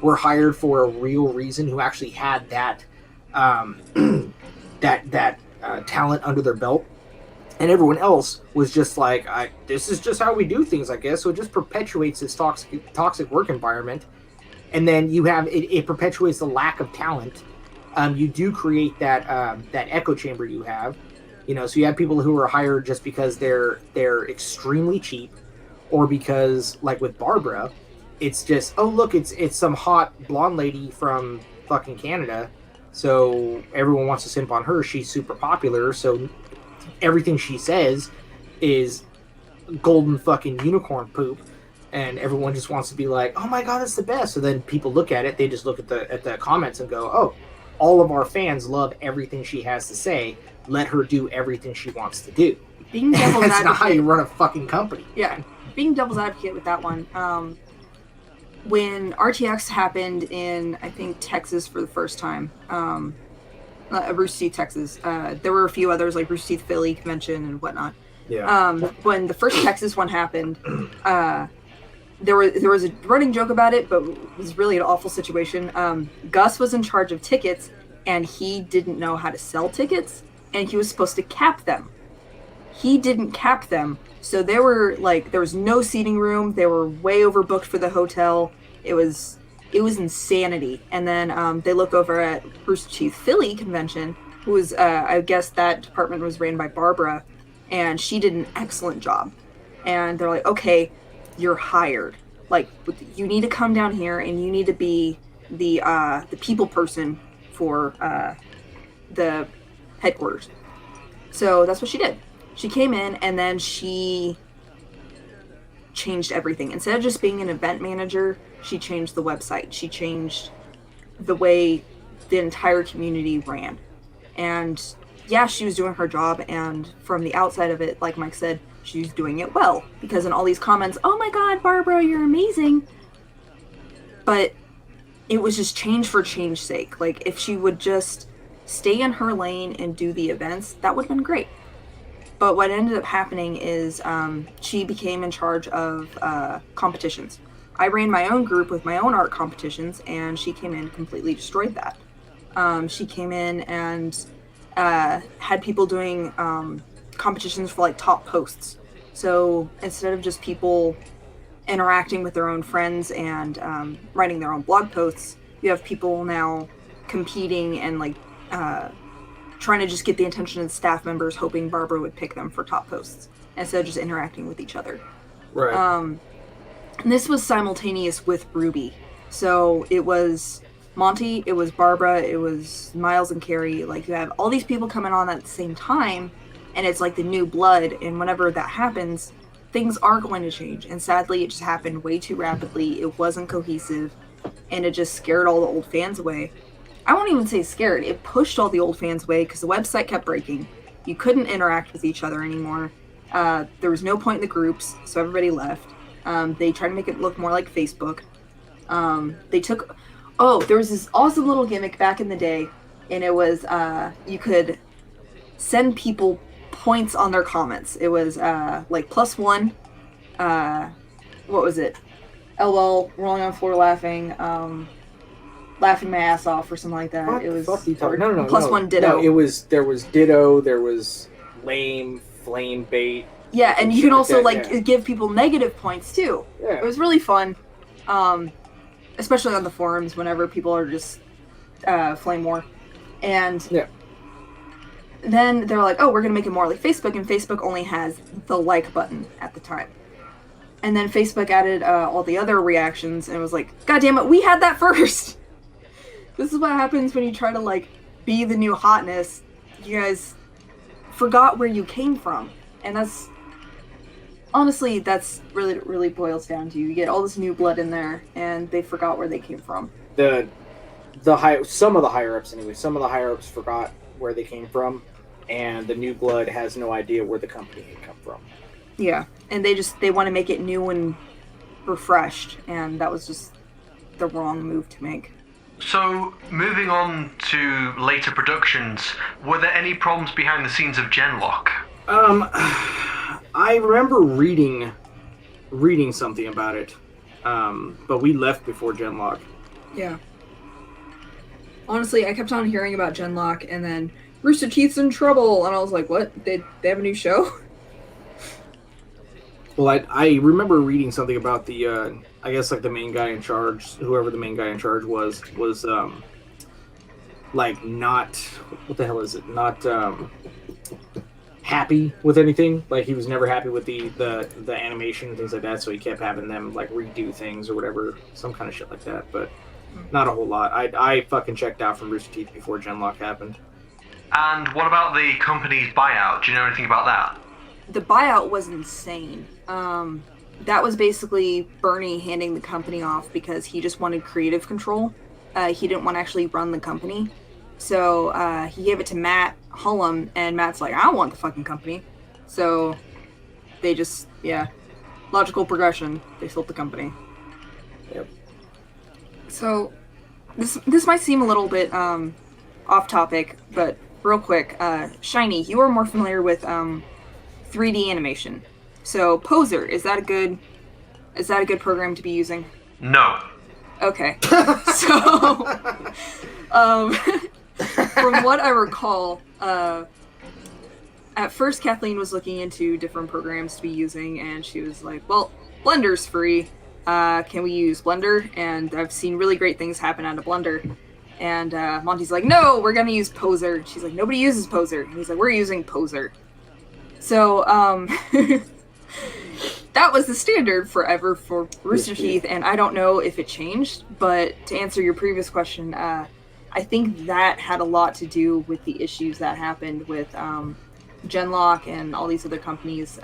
were hired for a real reason, who actually had that talent under their belt, and everyone else was just like, this is just how we do things, I guess. So it just perpetuates this toxic work environment, and then you have it perpetuates the lack of talent. You do create that echo chamber you have, so you have people who are hired just because they're extremely cheap, or because, like with Barbara, it's just, oh look, it's some hot blonde lady from fucking Canada, so everyone wants to simp on her. She's super popular, so everything she says is golden fucking unicorn poop, and everyone just wants to be like, oh my god, that's the best. So then people look at it, they just look at the comments and go, oh, all of our fans love everything she has to say. Let her do everything she wants to do. Being devil's That's advocate. not how you run a fucking company. Yeah, being devil's advocate with that one. When RTX happened in, I think, Texas for the first time, Roosterteeth, Texas. There were a few others like Roosterteeth Philly convention and whatnot. Yeah. When the first Texas one happened, there was a running joke about it, but it was really an awful situation. Gus was in charge of tickets, and he didn't know how to sell tickets, and he was supposed to cap them. He didn't cap them, so there was no seating room. They were way overbooked for the hotel. It was insanity. And then they look over at Roosterteeth Philly convention, who was I guess that department was ran by Barbara, and she did an excellent job. And they're like, okay, you're hired. Like, you need to come down here and you need to be the people person for the headquarters. So that's what she did. She came in and then she changed everything. Instead of just being an event manager, she changed the website. She changed the way the entire community ran. And yeah, she was doing her job, and from the outside of it, like Mike said, she's doing it well. Because in all these comments, oh my god, Barbara, you're amazing. But it was just change for change's sake. Like, if she would just stay in her lane and do the events, that would have been great. But what ended up happening is she became in charge of competitions. I ran my own group with my own art competitions, and she came in and completely destroyed that. She came in and had people doing competitions for like top posts. So instead of just people interacting with their own friends and writing their own blog posts, you have people now competing and like trying to just get the attention of the staff members, hoping Barbara would pick them for top posts instead of just interacting with each other. Right. And this was simultaneous with Ruby. So it was Monty, it was Barbara, it was Miles and Carrie. Like, you have all these people coming on at the same time, and it's like the new blood, and whenever that happens, things are going to change. And sadly, it just happened way too rapidly. It wasn't cohesive, and it just scared all the old fans away. I won't even say scared. It pushed all the old fans away because the website kept breaking. You couldn't interact with each other anymore. There was no point in the groups, so everybody left. They tried to make it look more like Facebook. There was this awesome little gimmick back in the day, and it was you could send people points on their comments. It was like +1. What was it? LOL, rolling on the floor laughing, laughing my ass off or something like that. What it was the fuck are you talking? No, +1 ditto. No, there was ditto, there was lame, flame bait. Yeah, and you can also that, give people negative points too. Yeah. It was really fun, especially on the forums whenever people are just Flame War. And Yeah. then they're like, oh, we're going to make it more like Facebook, and Facebook only has the like button at the time. And then Facebook added all the other reactions, and it was like, God damn it, we had that first! This is what happens when you try to, like, be the new hotness. You guys forgot where you came from. And that's... Honestly, that's really, really boils down to you get all this new blood in there, and they forgot where they came from. Some of the higher-ups, anyway, some of the higher-ups forgot where they came from, and the new blood has no idea where the company had come from. Yeah, and they want to make it new and refreshed, and that was just the wrong move to make. So, moving on to later productions, were there any problems behind the scenes of Genlock? I remember reading something about it, but we left before Genlock. Yeah. Honestly, I kept on hearing about Genlock, and then Roosterteeth's in trouble, and I was like, what? They have a new show? Well, I remember reading something about the, I guess, like, the main guy in charge, whoever the main guy in charge was, like, not, what the hell is it, not, happy with anything. Like, he was never happy with the animation and things like that, so he kept having them, like, redo things or whatever, some kind of shit like that, but not a whole lot. I fucking checked out from Rooster Teeth before Genlock happened. And what about the company's buyout? Do you know anything about that? The buyout was insane. That was basically Bernie handing the company off because he just wanted creative control. He didn't want to actually run the company. So he gave it to Matt Hullum, and Matt's like, I don't want the fucking company. So they just, logical progression. They sold the company. Yep. So this might seem a little bit off topic, but real quick, Shiny, you are more familiar with 3D animation. So Poser, is that a good program to be using? No. Okay. So from what I recall, at first Kathleen was looking into different programs to be using, and she was like, well, Blender's free. Can we use Blender? And I've seen really great things happen out of Blender. And Monty's like, no, we're going to use Poser. And she's like, nobody uses Poser. And he's like, we're using Poser. So, that was the standard forever for Rooster Teeth, and I don't know if it changed, but to answer your previous question, I think that had a lot to do with the issues that happened with Genlock and all these other companies.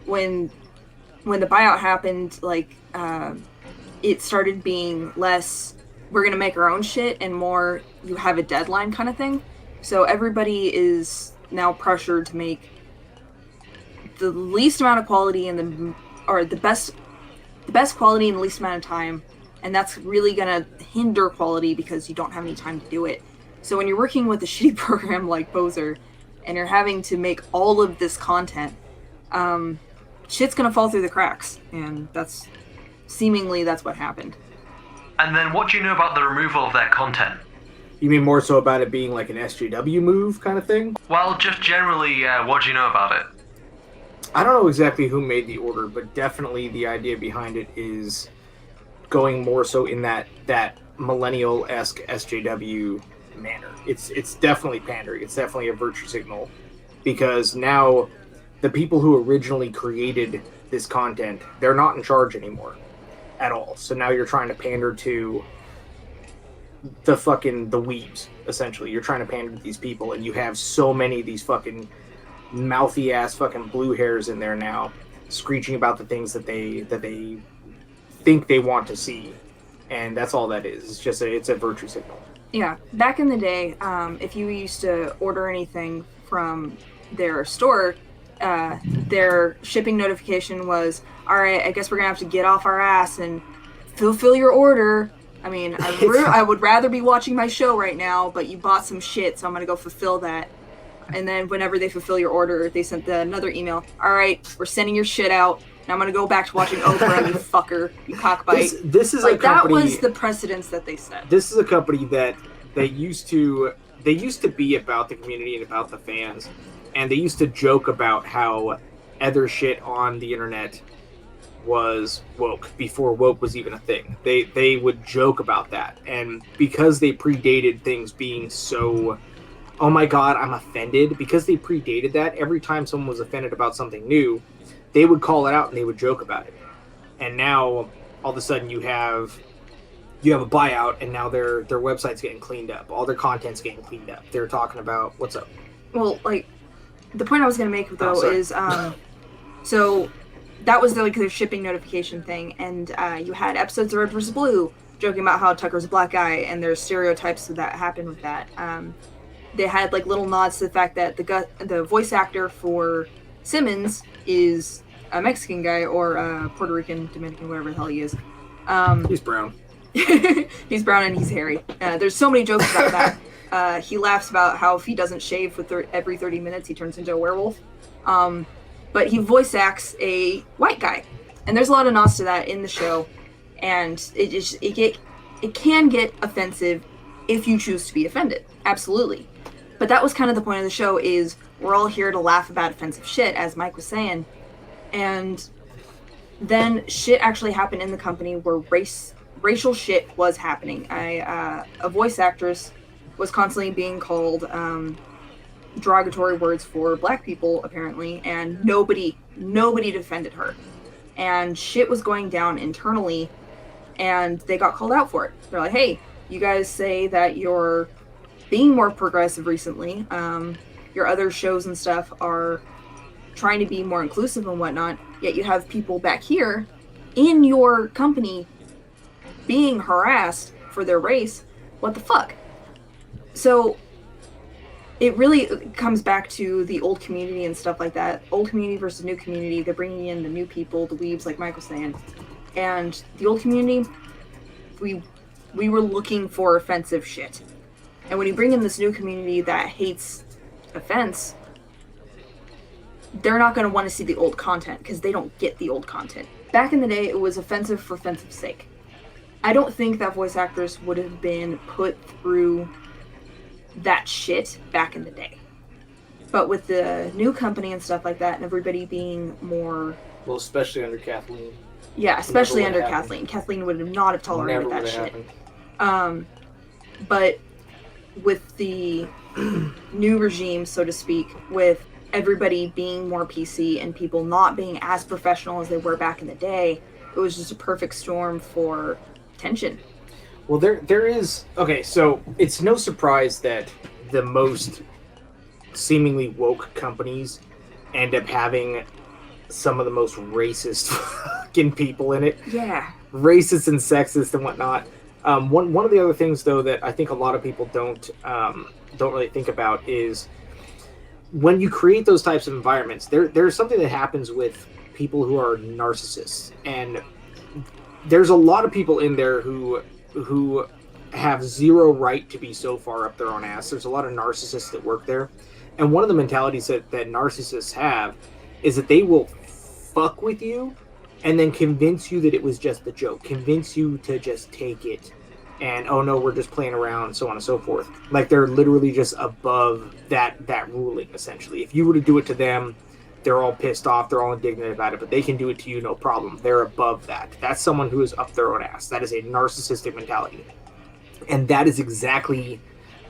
When the buyout happened, like, it started being less, we're going to make our own shit, and more, you have a deadline kind of thing. So everybody is now pressured to make the least amount of quality and the best quality in the least amount of time, and that's really gonna hinder quality because you don't have any time to do it. So when you're working with a shitty program like Poser, and you're having to make all of this content, shit's gonna fall through the cracks, and that's what happened. And then what do you know about the removal of their content? You mean more so about it being like an SJW move kind of thing? Well, just generally, what do you know about it? I don't know exactly who made the order, but definitely the idea behind it is going more so in that millennial-esque SJW manner. It's definitely pandering. It's definitely a virtue signal, because now the people who originally created this content, they're not in charge anymore at all. So now you're trying to pander to the weebs, essentially. You're trying to pander to these people, and you have so many of these fucking mouthy ass fucking blue hairs in there now, screeching about the things that they think they want to see, and that's all that is. It's a virtue signal. Yeah, back in the day, if you used to order anything from their store, their shipping notification was, all right, I guess we're gonna have to get off our ass and fulfill your order. I mean, I would rather be watching my show right now, but you bought some shit, so I'm gonna go fulfill that. And then whenever they fulfill your order, they sent another email. All right, we're sending your shit out. Now I'm gonna go back to watching Oprah, you fucker, you cockbite. This is like, a company. That was the precedence that they set. This is a company that they used to be about the community and about the fans, and they used to joke about how other shit on the internet was woke before woke was even a thing. They would joke about that, and because they predated things being so, oh my god, I'm offended, because they predated that, every time someone was offended about something new, they would call it out and they would joke about it. And now all of a sudden you have a buyout, and now their website's getting cleaned up, all their content's getting cleaned up. They're talking about what's up. Well, like, the point I was going to make, though, is, so that was their shipping notification thing, and you had episodes of Red vs. Blue joking about how Tucker's a black guy, and there's stereotypes that happen with that. They had, like, little nods to the fact that the voice actor for Simmons is a Mexican guy, or Puerto Rican, Dominican, whatever the hell he is. He's brown. He's brown and he's hairy. There's so many jokes about that. He laughs about how if he doesn't shave for every 30 minutes, he turns into a werewolf. But he voice acts a white guy. And there's a lot of nods to that in the show. And it can get offensive if you choose to be offended. Absolutely. But that was kind of the point of the show, is we're all here to laugh about offensive shit, as Mike was saying. And then shit actually happened in the company where racial shit was happening. A voice actress was constantly being called derogatory words for black people, apparently, and nobody defended her. And shit was going down internally, and they got called out for it. They're like, hey, you guys say that you're being more progressive recently. Your other shows and stuff are trying to be more inclusive and whatnot, yet you have people back here in your company being harassed for their race. What the fuck? So it really comes back to the old community and stuff like that. Old community versus new community. They're bringing in the new people, the weebs, like Mike was saying. And the old community, we were looking for offensive shit. And when you bring in this new community that hates offense, they're not going to want to see the old content because they don't get the old content. Back in the day, it was offensive for offensive's sake. I don't think that voice actors would have been put through that shit back in the day. But with the new company and stuff like that, and everybody being more... Well, especially under Kathleen. Yeah, especially under Kathleen. Kathleen would not have tolerated that shit. But with the new regime, so to speak, with everybody being more PC and people not being as professional as they were back in the day, it was just a perfect storm for tension. Well, there is... Okay, so it's no surprise that the most seemingly woke companies end up having some of the most racist fucking people in it. Yeah. Racist and sexist and whatnot. One of the other things, though, that I think a lot of people don't really think about is when you create those types of environments, there's something that happens with people who are narcissists, and there's a lot of people in there who have zero right to be so far up their own ass. There's a lot of narcissists that work there, and one of the mentalities that narcissists have is that they will fuck with you and then convince you that it was just a joke, convince you to just take it, and oh no, we're just playing around, so on and so forth. Like they're literally just above that ruling, essentially. If you were to do it to them, they're all pissed off, they're all indignant about it, but they can do it to you, no problem. They're above that. That's someone who is up their own ass. That is a narcissistic mentality. And that is exactly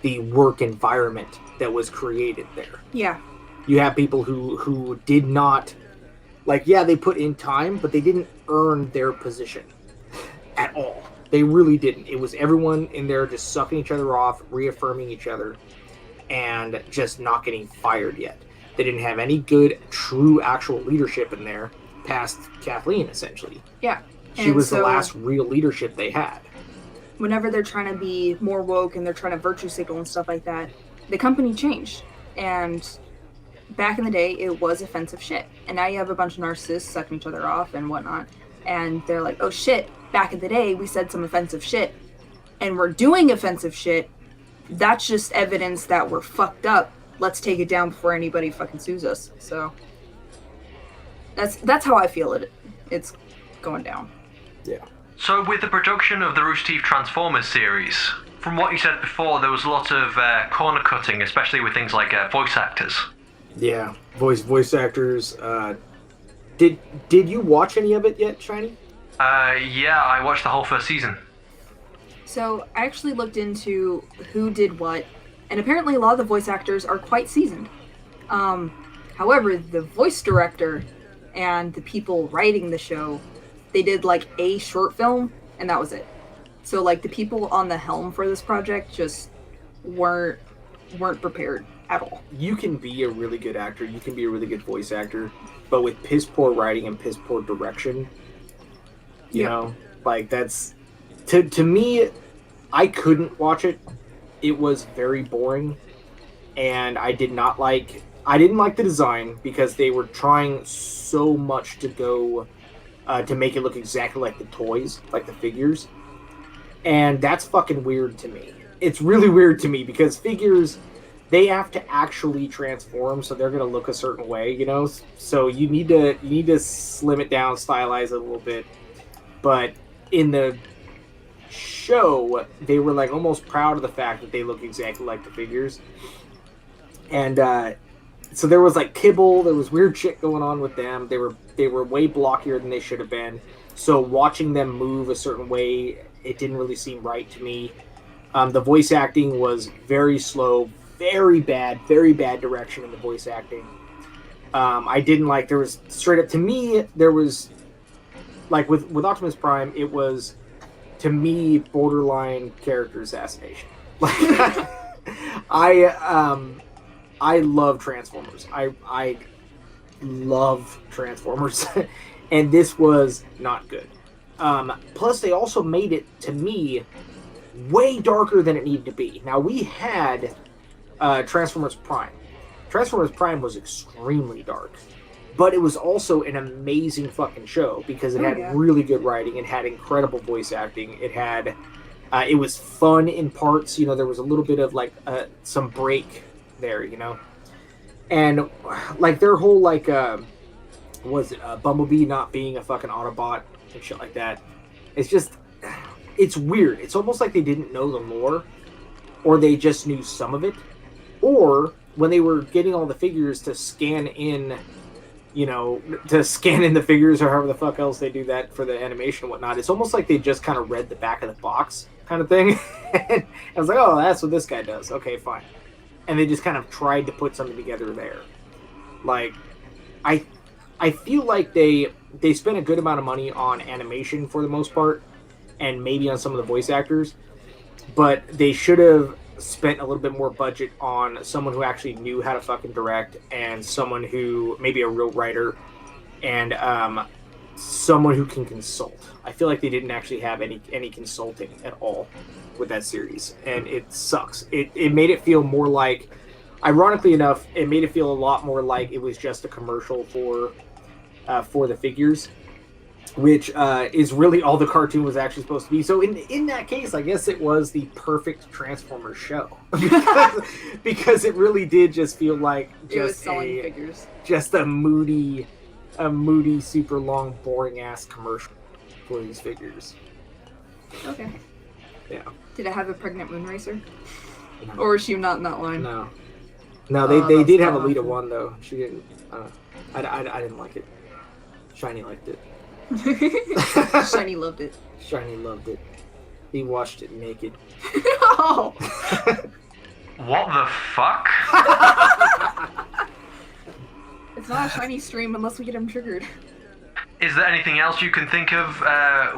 the work environment that was created there. Yeah. You have people who did not, like, yeah, they put in time, but they didn't earn their position at all. They really didn't. It was everyone in there just sucking each other off, reaffirming each other, and just not getting fired yet. They didn't have any good, true, actual leadership in there past Kathleen, essentially. Yeah. She was the last real leadership they had. Whenever they're trying to be more woke and they're trying to virtue signal and stuff like that, the company changed. And back in the day, it was offensive shit. And now you have a bunch of narcissists sucking each other off and whatnot. And they're like, oh shit, back in the day, we said some offensive shit. And we're doing offensive shit. That's just evidence that we're fucked up. Let's take it down before anybody fucking sues us. So that's how I feel it's going down. Yeah. So with the production of the Roosterteeth Transformers series, from what you said before, there was a lot of corner cutting, especially with things like voice actors. Yeah, voice actors. Did you watch any of it yet, Shiny? Yeah, I watched the whole first season. So I actually looked into who did what, and apparently a lot of the voice actors are quite seasoned. However, the voice director and the people writing the show, they did like a short film, and that was it. So like the people on the helm for this project just weren't prepared at all. You can be a really good actor, you can be a really good voice actor, but with piss poor writing and piss poor direction, you know, like that's to me, I couldn't watch it. It was very boring, and I didn't like the design because they were trying so much to go to make it look exactly like the toys, like the figures, and that's fucking weird to me. It's really weird to me because figures, they have to actually transform, so they're gonna look a certain way, you know. So you need to slim it down, stylize it a little bit. But in the show, they were like almost proud of the fact that they look exactly like the figures, and so there was like kibble, there was weird shit going on with them. They were way blockier than they should have been. So watching them move a certain way, it didn't really seem right to me. The voice acting was very slow, very bad direction in the voice acting. I didn't like, there was straight up, to me, there was, like with Optimus Prime, it was, to me, borderline character assassination. Like, I love Transformers. I love Transformers. And this was not good. Plus, they also made it, to me, way darker than it needed to be. Now, we had Transformers Prime. Transformers Prime was extremely dark. But it was also an amazing fucking show because it had really good writing. It had incredible voice acting. It had... it was fun in parts. You know, there was a little bit of, like, some break there, you know? And, like, their whole, like, Bumblebee not being a fucking Autobot and shit like that. It's just... It's weird. It's almost like they didn't know the lore, or they just knew some of it, or when they were getting all the figures to scan in, you know, to scan in the figures or however the fuck else they do that for the animation and whatnot, it's almost like they just kind of read the back of the box kind of thing. And I was like, oh, that's what this guy does. Okay, fine. And they just kind of tried to put something together there. Like, I feel like they spent a good amount of money on animation for the most part, and maybe on some of the voice actors, but they should have spent a little bit more budget on someone who actually knew how to fucking direct, and someone who, maybe a real writer, and someone who can consult. I feel like they didn't actually have any consulting at all with that series, and it sucks. It made it feel more like, ironically enough, it made it feel a lot more like it was just a commercial for the figures, which is really all the cartoon was actually supposed to be. So in that case, I guess it was the perfect Transformers show. because it really did just feel like just selling figures. Just a moody, super long, boring ass commercial for these figures. Okay. Yeah. Did it have a pregnant moon racer? No. Or was she not in that line? No. No, they did have Alita 1 though. She didn't. I didn't like it. Shiny liked it. Shiny loved it. Shiny loved it. He watched it naked. No! What the fuck? It's not a Shiny stream unless we get him triggered. Is there anything else you can think of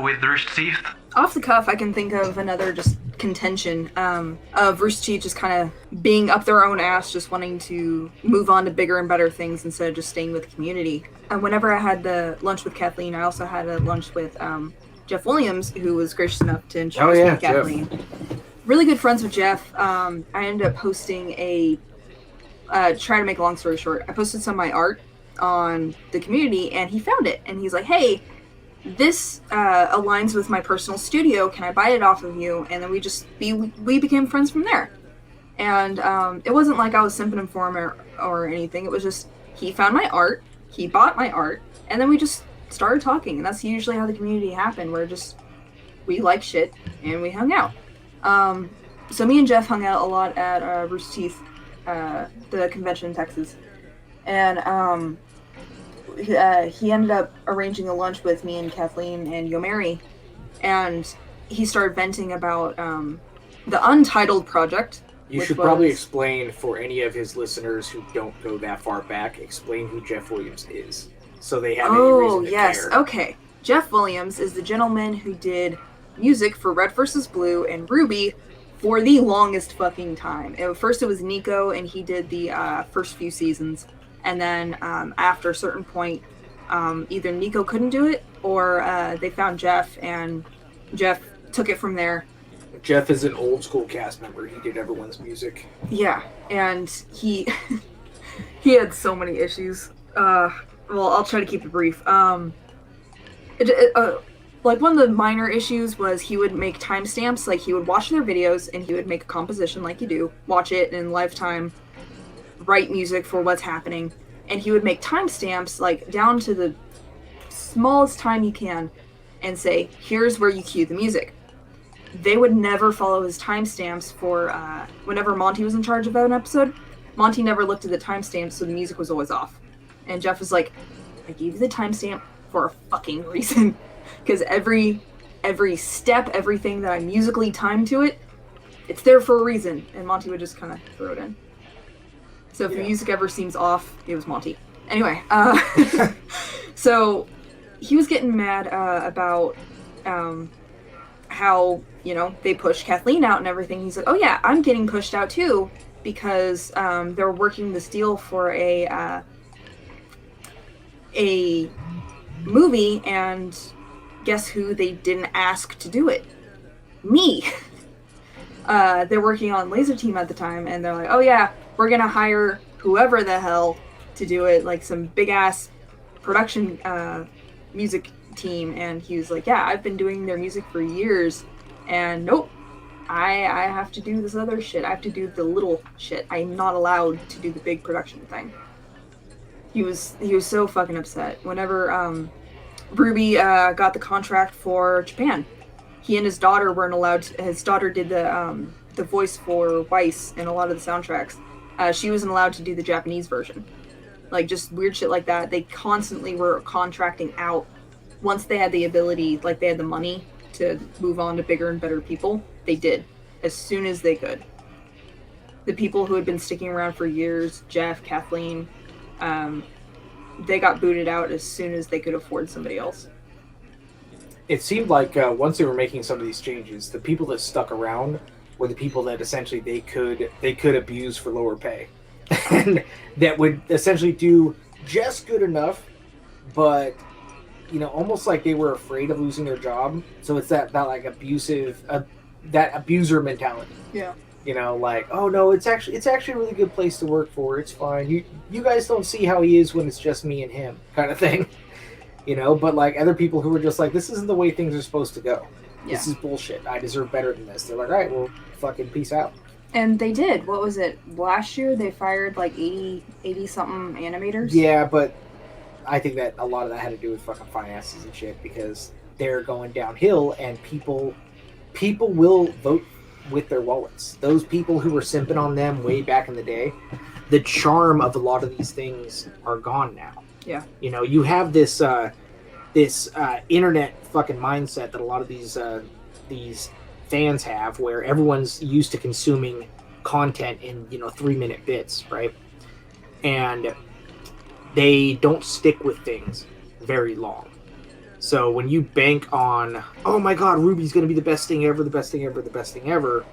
with Roosterteeth? Off the cuff, I can think of another just contention of Roosterteeth just kind of being up their own ass, just wanting to move on to bigger and better things instead of just staying with the community. And whenever I had the lunch with Kathleen, I also had a lunch with Jeff Williams, who was gracious enough to introduce me to Kathleen. Jeff. Really good friends with Jeff. I ended up posting try to make a long story short, I posted some of my art on the community, and he found it, and he's like, hey, this aligns with my personal studio, can I buy it off of you? And then we became friends from there. And it wasn't like I was simping him for him or anything. It was just, he found my art, he bought my art, and then we just started talking. And that's usually how the community happened, where we like shit, and we hung out. So me and Jeff hung out a lot at Roosterteeth, the convention in Texas. And he ended up arranging a lunch with me and Kathleen and Yomeri, and he started venting about the Untitled project. You should probably explain for any of his listeners who don't go that far back, explain who Jeff Williams is, so they have any reason to care. Okay. Jeff Williams is the gentleman who did music for Red vs. Blue and Ruby for the longest fucking time. First it was Nico, and he did the first few seasons, and then after a certain point, either Nico couldn't do it, or they found Jeff, and Jeff took it from there. Jeff is an old school cast member. He did everyone's music. Yeah, and he he had so many issues. Well, I'll try to keep it brief. Like, one of the minor issues was he would make timestamps. Like, he would watch their videos, and he would make a composition like you do, watch it in lifetime, write music for what's happening, and he would make timestamps, like, down to the smallest time you can, and say, here's where you cue the music. They would never follow his timestamps for, whenever Monty was in charge of an episode, Monty never looked at the timestamps, so the music was always off. And Jeff was like, I gave you the timestamp for a fucking reason. Because every step, everything that I musically timed to it, it's there for a reason. And Monty would just kind of throw it in. So if the music ever seems off, it was Monty. Anyway, so he was getting mad about how, you know, they pushed Kathleen out and everything. He's like, oh yeah, I'm getting pushed out too, because they're working this deal for a movie, and guess who they didn't ask to do it? Me. They're working on Laser Team at the time, and they're like, oh yeah, we're gonna hire whoever the hell to do it, like some big ass production music team. And he was like, yeah, I've been doing their music for years, and nope, I have to do this other shit. I have to do the little shit. I'm not allowed to do the big production thing. He was so fucking upset. Whenever Ruby got the contract for Japan, he and his daughter weren't allowed to, his daughter did the voice for Weiss in a lot of the soundtracks. She wasn't allowed to do the Japanese version. Like, just weird shit like that. They constantly were contracting out. Once they had the ability, like they had the money to move on to bigger and better people, they did, as soon as they could. The people who had been sticking around for years, Jeff, Kathleen, they got booted out as soon as they could afford somebody else. It seemed like once they were making some of these changes, the people that stuck around were the people that essentially they could abuse for lower pay, and that would essentially do just good enough, but you know, almost like they were afraid of losing their job. So it's that like abusive, that abuser mentality. Yeah. You know, like, oh no, it's actually a really good place to work for. It's fine. You guys don't see how he is when it's just me and him, kind of thing. You know, but like other people who were just like, this isn't the way things are supposed to go. Yeah. This is bullshit. I deserve better than this. They're like, all right, well, fucking peace out. And they did. What was it? Last year they fired like 80 something animators. Yeah, but I think that a lot of that had to do with fucking finances and shit, because they're going downhill, and people will vote with their wallets. Those people who were simping on them way back in the day, the charm of a lot of these things are gone now. Yeah. You know, you have this internet fucking mindset that a lot of these fans have, where everyone's used to consuming content in, you know, 3-minute bits, right? And they don't stick with things very long. So when you bank on, oh my god, Ruby's going to be the best thing ever, the best thing ever, the best thing ever,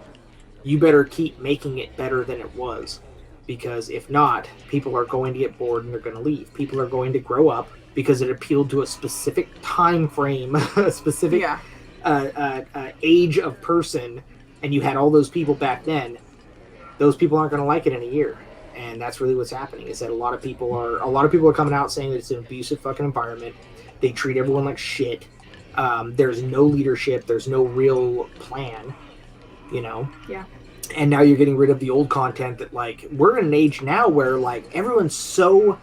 you better keep making it better than it was. Because if not, people are going to get bored and they're going to leave. People are going to grow up because it appealed to a specific time frame, a specific age of person, and you had all those people back then. Those people aren't going to like it in a year. And that's really what's happening, is that a lot of people are coming out saying that it's an abusive fucking environment. They treat everyone like shit. There's no leadership. There's no real plan, you know? Yeah. And now you're getting rid of the old content that, like, we're in an age now where, like, everyone's so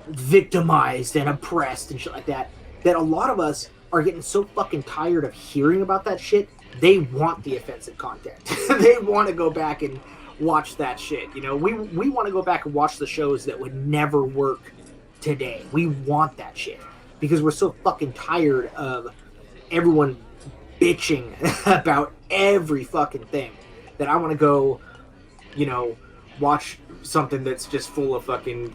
victimized and oppressed and shit like that, that a lot of us are getting so fucking tired of hearing about that shit. They want the offensive content. They want to go back and watch that shit. You know, we want to go back and watch the shows that would never work today. We want that shit because we're so fucking tired of everyone bitching about every fucking thing that I want to go, watch something that's just full of fucking,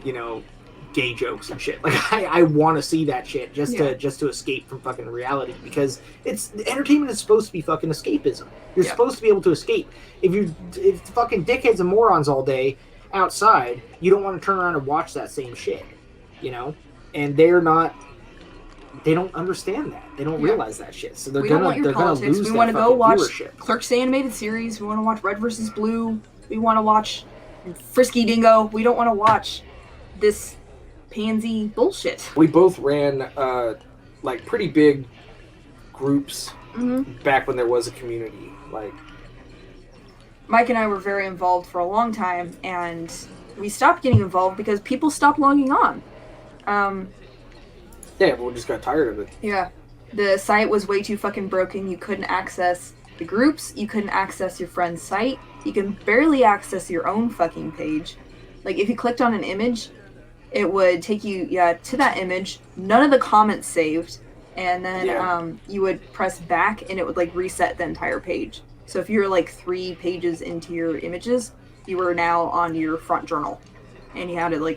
gay jokes and shit. Like I want to see that shit just to escape from fucking reality, because entertainment is supposed to be fucking escapism. You're supposed to be able to escape. If fucking dickheads and morons all day outside, you don't want to turn around and watch that same shit, and they don't understand that. They don't realize that shit. So they're gonna lose. We want to go watch viewership. Clerks the animated series. We want to watch Red vs. Blue. We want to watch Frisky Dingo. We don't want to watch this pansy bullshit. We both ran like pretty big groups back when there was a community. Like Mike and I were very involved for a long time, and we stopped getting involved because people stopped logging on. Yeah, everyone just got tired of it. Yeah. The site was way too fucking broken. You couldn't access the groups. You couldn't access your friend's site. You can barely access your own fucking page. Like, if you clicked on an image, it would take you, to that image. None of the comments saved. And then you would press back, and it would, reset the entire page. So if you were, 3 pages into your images, you were now on your front journal. And you had to,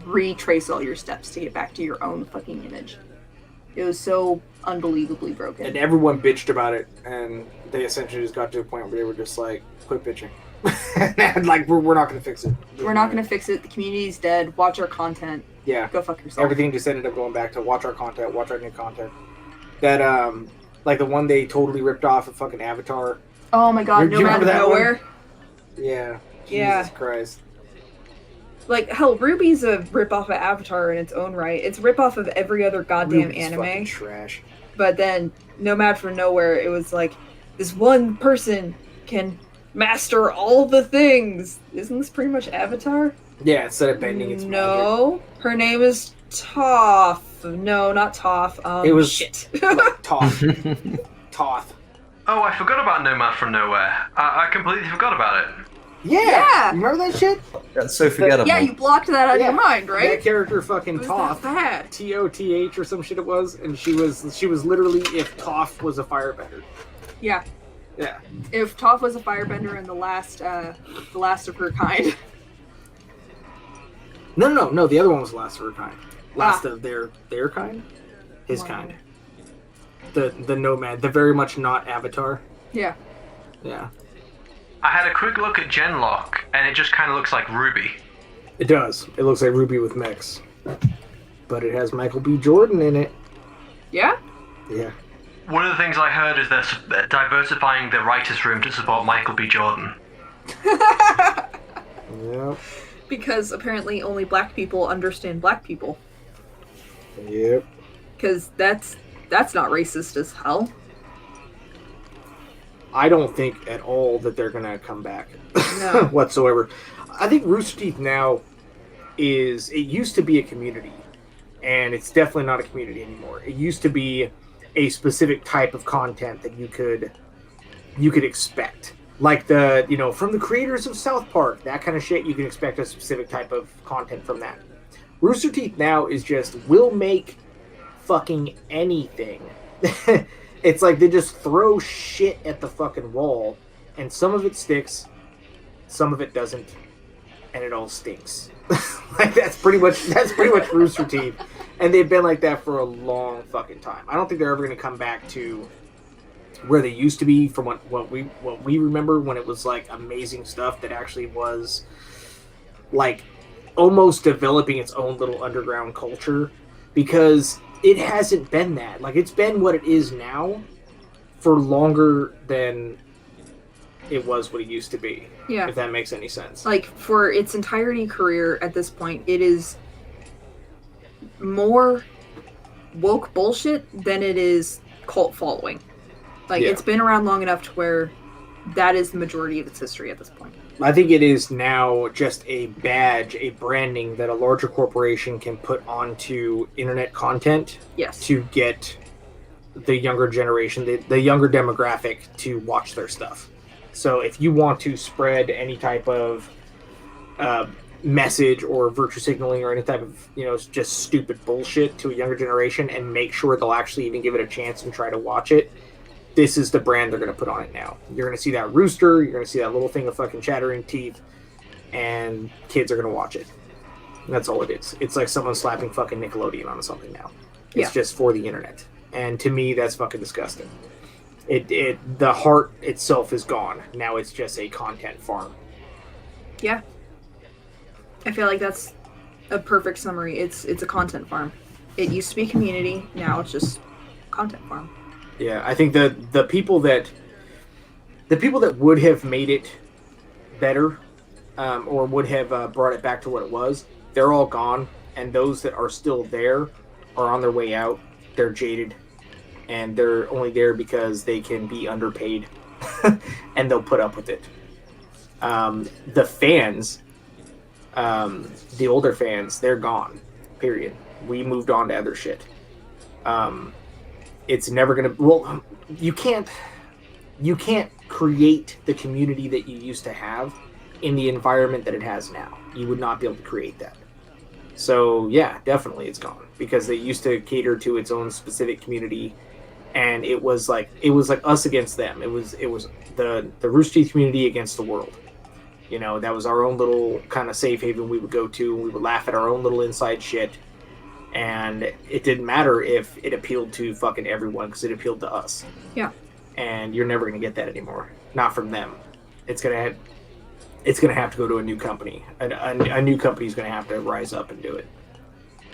retrace all your steps to get back to your own fucking image. It was so unbelievably broken. And everyone bitched about it, and they essentially just got to a point where they were just like, quit bitching. And we're not going to fix it. We're not going to fix it. The community's dead. Watch our content. Yeah. Go fuck yourself. Everything just ended up going back to watch our content, watch our new content. That, the one they totally ripped off of fucking Avatar. Oh my god, No Matter Nowhere. Yeah. Yeah. Jesus Christ. Hell, Ruby's a ripoff of Avatar in its own right. It's a ripoff of every other goddamn Ruby's anime. fucking trash. But then, No Matter Nowhere, it was this one person can master all the things. Isn't this pretty much Avatar? Yeah, instead of bending its No, her name is Toph. No, not Toph. It was shit. Toth. Toth. Oh, I forgot about No Man from Nowhere. I completely forgot about it. Yeah. You remember that shit? That's so forgettable. Yeah, you blocked that out of your mind, right? That character fucking Toth. Bad. Toth or some shit it was, and she was literally if Toph was a firebender. Yeah. Yeah. If Toph was a firebender and the last of her kind. No. The other one was the last of her kind. Last of their kind, his kind. The nomad, the very much not Avatar. Yeah. Yeah. I had a quick look at Genlock, and it just kind of looks like Ruby. It does. It looks like Ruby with mechs, but it has Michael B. Jordan in it. Yeah. Yeah. One of the things I heard is they're diversifying the writers' room to support Michael B. Jordan. Yep. Because apparently only black people understand black people. Yep. Because that's not racist as hell. I don't think at all that they're gonna come back No. whatsoever. I think Roosterteeth now it used to be a community, and it's definitely not a community anymore. It used to be a specific type of content that you could expect. Like from the creators of South Park, that kind of shit, you can expect a specific type of content from that. Roosterteeth now is just, we'll make fucking anything. It's like they just throw shit at the fucking wall, and some of it sticks, some of it doesn't, and it all stinks. That's pretty much Rooster Teeth, and they've been like that for a long fucking time. I don't think they're ever going to come back to where they used to be from what we remember, when it was amazing stuff that actually was almost developing its own little underground culture, because it hasn't been that. It's been what it is now for longer than it was what it used to be. Yeah. If that makes any sense. For its entirety career at this point, it is more woke bullshit than it is cult following. It's been around long enough to where that is the majority of its history at this point. I think it is now just a badge, a branding that a larger corporation can put onto internet content. Yes. To get the younger generation, the younger demographic to watch their stuff. So if you want to spread any type of message or virtue signaling or any type of, just stupid bullshit to a younger generation and make sure they'll actually even give it a chance and try to watch it, this is the brand they're going to put on it now. You're going to see that rooster, you're going to see that little thing of fucking chattering teeth, and kids are going to watch it. And that's all it is. It's like someone slapping fucking Nickelodeon on something now. It's just for the internet. And to me, that's fucking disgusting. The heart itself is gone. Now it's just a content farm. Yeah. I feel like that's a perfect summary. It's a content farm. It used to be community, now it's just content farm. Yeah, I think the people that would have made it better, or would have brought it back to what it was, they're all gone, and those that are still there are on their way out. They're jaded, and they're only there because they can be underpaid, and they'll put up with it. The fans, the older fans, they're gone. Period. We moved on to other shit. It's never gonna. Well, you can't create the community that you used to have in the environment that it has now. You would not be able to create that. So yeah, definitely it's gone, because they used to cater to its own specific community, and it was like us against them. It was the Roosterteeth community against the world. That was our own little kind of safe haven we would go to, and we would laugh at our own little inside shit. And it didn't matter if it appealed to fucking everyone, because it appealed to us. Yeah. And you're never going to get that anymore. Not from them. It's going to have to go to a new company. A new company's going to have to rise up and do it.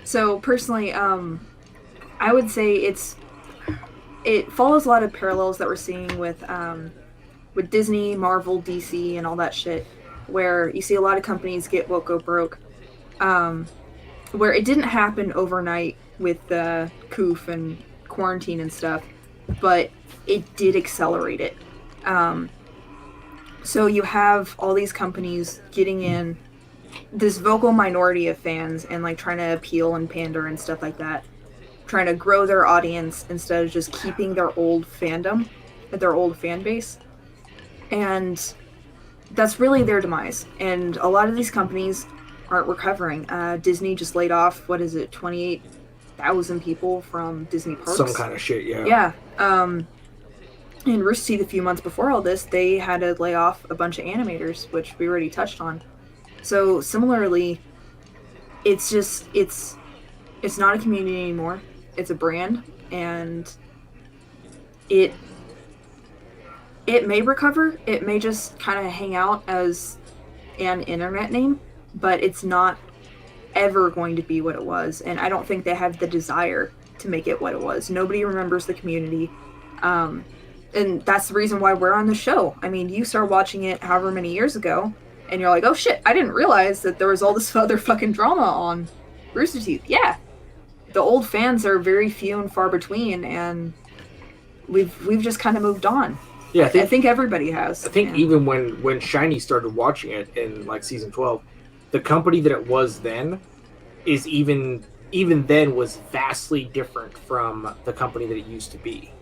So personally, I would say it follows a lot of parallels that we're seeing with Disney, Marvel, DC, and all that shit, where you see a lot of companies get woke go broke. Where it didn't happen overnight with the coof and quarantine and stuff, but it did accelerate it. So you have all these companies getting in this vocal minority of fans and like trying to appeal and pander and stuff like that, trying to grow their audience instead of just keeping their old fandom, their old fan base. And that's really their demise. And a lot of these companies aren't recovering. Disney just laid off, 28,000 people from Disney parks. Some kind of shit, yeah. Yeah. And Roosterteeth, a few months before all this, they had to lay off a bunch of animators, which we already touched on. So similarly, it's not a community anymore. It's a brand, and it may recover. It may just kind of hang out as an internet name, but it's not ever going to be what it was. And I don't think they have the desire to make it what it was. Nobody remembers the community. And that's the reason why we're on the show. I mean, you started watching it however many years ago, and you're like, oh shit, I didn't realize that there was all this other fucking drama on Roosterteeth. Yeah. The old fans are very few and far between, and we've just kind of moved on. Yeah, I think everybody has. I think even when Shiny started watching it in like season 12, the company that it was then is even then was vastly different from the company that it used to be.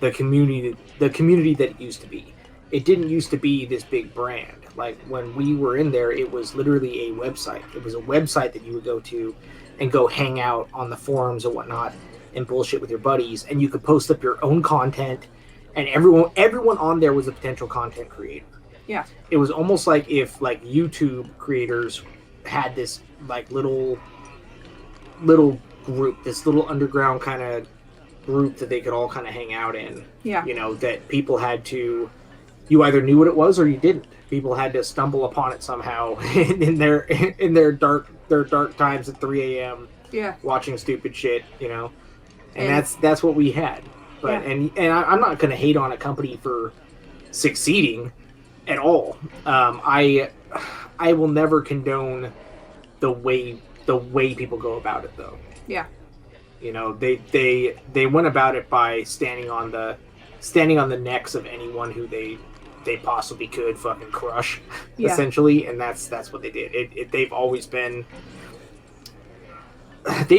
The community that it used to be. It didn't used to be this big brand. Like when we were in there, it was literally a website. It was a website that you would go to and go hang out on the forums and whatnot and bullshit with your buddies, and you could post up your own content, and everyone on there was a potential content creator. Yeah. It was almost like if like YouTube creators had this like little group, this little underground kind of group that they could all kind of hang out in. Yeah. That people had to, you either knew what it was or you didn't. People had to stumble upon it somehow in their dark times at 3 a.m. Yeah. Watching stupid shit, and that's what we had. But yeah. and I'm not going to hate on a company for succeeding at all. I will never condone the way people go about it, though. Yeah. They went about it by standing on the necks of anyone who they possibly could fucking crush, essentially, and that's what they did. They've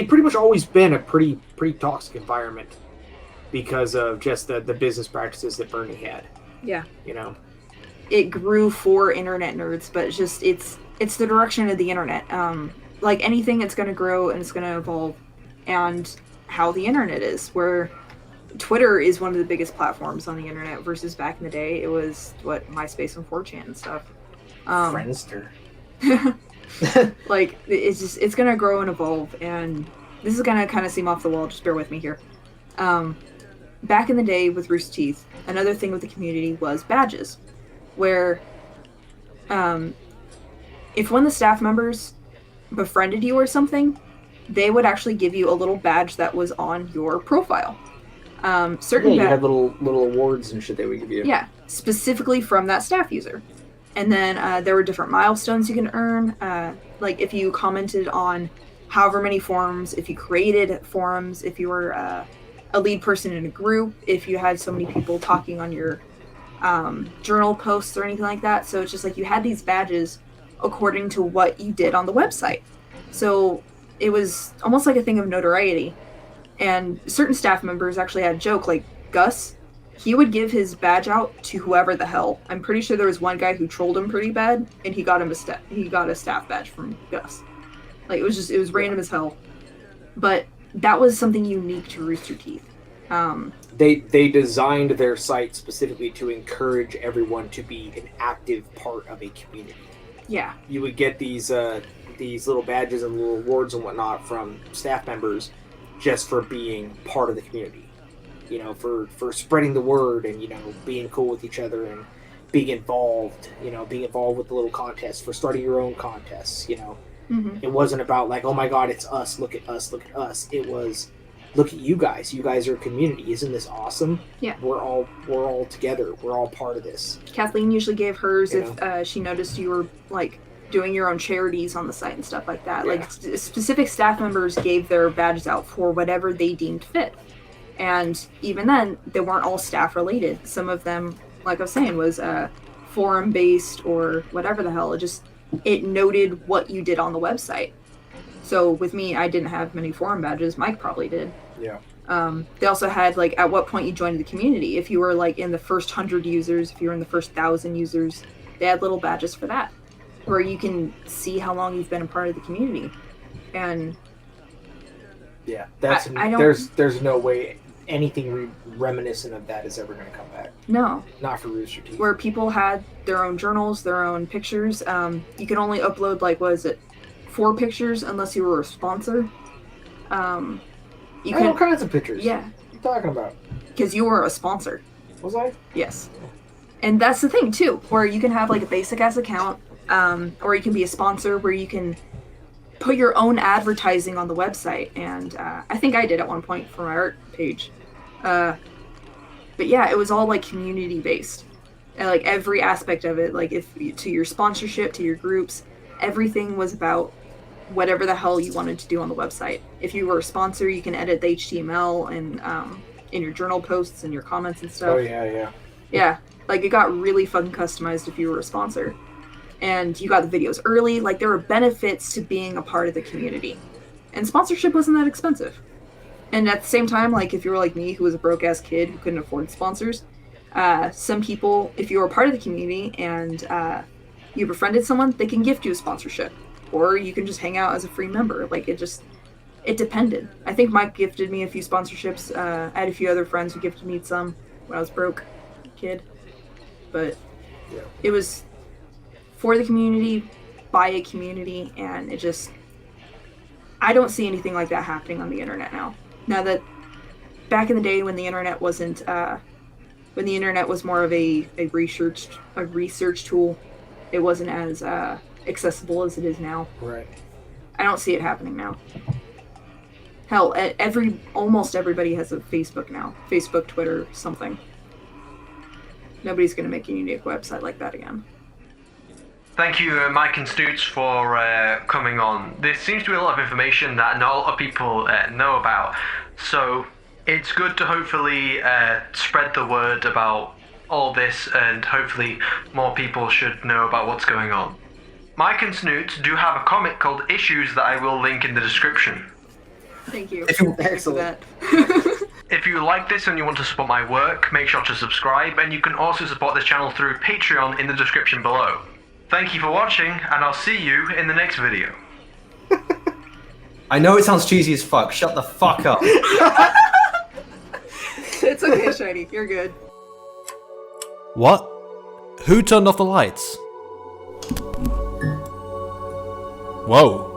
pretty much always been a pretty toxic environment because of just the business practices that Bernie had. Yeah. it grew for internet nerds, but it's the direction of the internet. Like anything, it's going to grow and it's going to evolve, and how the internet is, where Twitter is one of the biggest platforms on the internet versus back in the day it was MySpace and 4chan and stuff. Friendster. Like it's gonna grow and evolve, and this is gonna kind of seem off the wall, just bear with me here. Back in the day with Roosterteeth, another thing with the community was badges, where if one of the staff members befriended you or something, they would actually give you a little badge that was on your profile. You had little awards and shit they would give you. Yeah, specifically from that staff user. And then there were different milestones you can earn. Like if you commented on however many forums, if you created forums, if you were a lead person in a group, if you had so many people talking on your journal posts or anything like that. So it's just like you had these badges according to what you did on the website. So it was almost like a thing of notoriety. And certain staff members actually had a joke, like Gus, he would give his badge out to whoever the hell. I'm pretty sure there was one guy who trolled him pretty bad, and he got a staff badge from Gus. Like it was random as hell. But that was something unique to Rooster Teeth. They designed their site specifically to encourage everyone to be an active part of a community. Yeah. You would get these little badges and little awards and whatnot from staff members just for being part of the community. You know, for spreading the word and, you know, being cool with each other and being involved with the little contests, for starting your own contests, you know. Mm-hmm. It wasn't about like, oh my god, it's us, look at us. It was, look at you guys. You guys are a community. Isn't this awesome? Yeah. We're all together. We're all part of this. Kathleen usually gave hers if she noticed you were like doing your own charities on the site and stuff like that. Yeah. Like specific staff members gave their badges out for whatever they deemed fit. And even then, they weren't all staff related. Some of them, like I was saying, was forum based or whatever the hell. It noted what you did on the website. So with me, I didn't have many forum badges. Mike probably did. Yeah. They also had like at what point you joined the community. If you were like in the first 100 users, if you were in the first 1,000 users, they had little badges for that, where you can see how long you've been a part of the community. And yeah, there's no way anything reminiscent of that is ever going to come back. No, not for Rooster Teeth. Where people had their own journals, their own pictures. You can only upload 4 pictures unless you were a sponsor. All kinds of pictures. Yeah. What are you talking about? Because you were a sponsor. Was I? Yes. And that's the thing too, where you can have like a basic ass account, or you can be a sponsor where you can put your own advertising on the website. And I think I did at one point for my art page. But yeah, it was all like community based. And like every aspect of it, like to your sponsorship, to your groups, everything was about whatever the hell you wanted to do on the website. If you were a sponsor, you can edit the HTML and in your journal posts and your comments and stuff. Oh yeah. Yeah, like it got really fucking customized if you were a sponsor. And you got the videos early. Like there were benefits to being a part of the community. And sponsorship wasn't that expensive. And at the same time, like if you were like me, who was a broke ass kid who couldn't afford sponsors, some people, if you were part of the community and you befriended someone, they can gift you a sponsorship. Or you can just hang out as a free member. Like it depended. I think Mike gifted me a few sponsorships. I had a few other friends who gifted me some when I was broke kid. But yeah, it was for the community, by a community, and I don't see anything like that happening on the internet now. Now that back in the day when the internet wasn't, when the internet was more of a research tool, it wasn't as accessible as it is now. Right. I don't see it happening now. Hell, almost everybody has a Facebook now. Facebook, Twitter, something. Nobody's going to make a unique website like that again. Thank you, Mike and Snoots, for coming on. There seems to be a lot of information that not a lot of people know about. So it's good to hopefully spread the word about all this, and hopefully more people should know about what's going on. Mike and Snoots do have a comic called Issues that I will link in the description. Thank you. Excellent. If you like this and you want to support my work, make sure to subscribe, and you can also support this channel through Patreon in the description below. Thank you for watching, and I'll see you in the next video. I know it sounds cheesy as fuck. Shut the fuck up. It's okay, Shiny. You're good. What? Who turned off the lights? Whoa.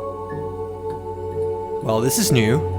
Well, this is new.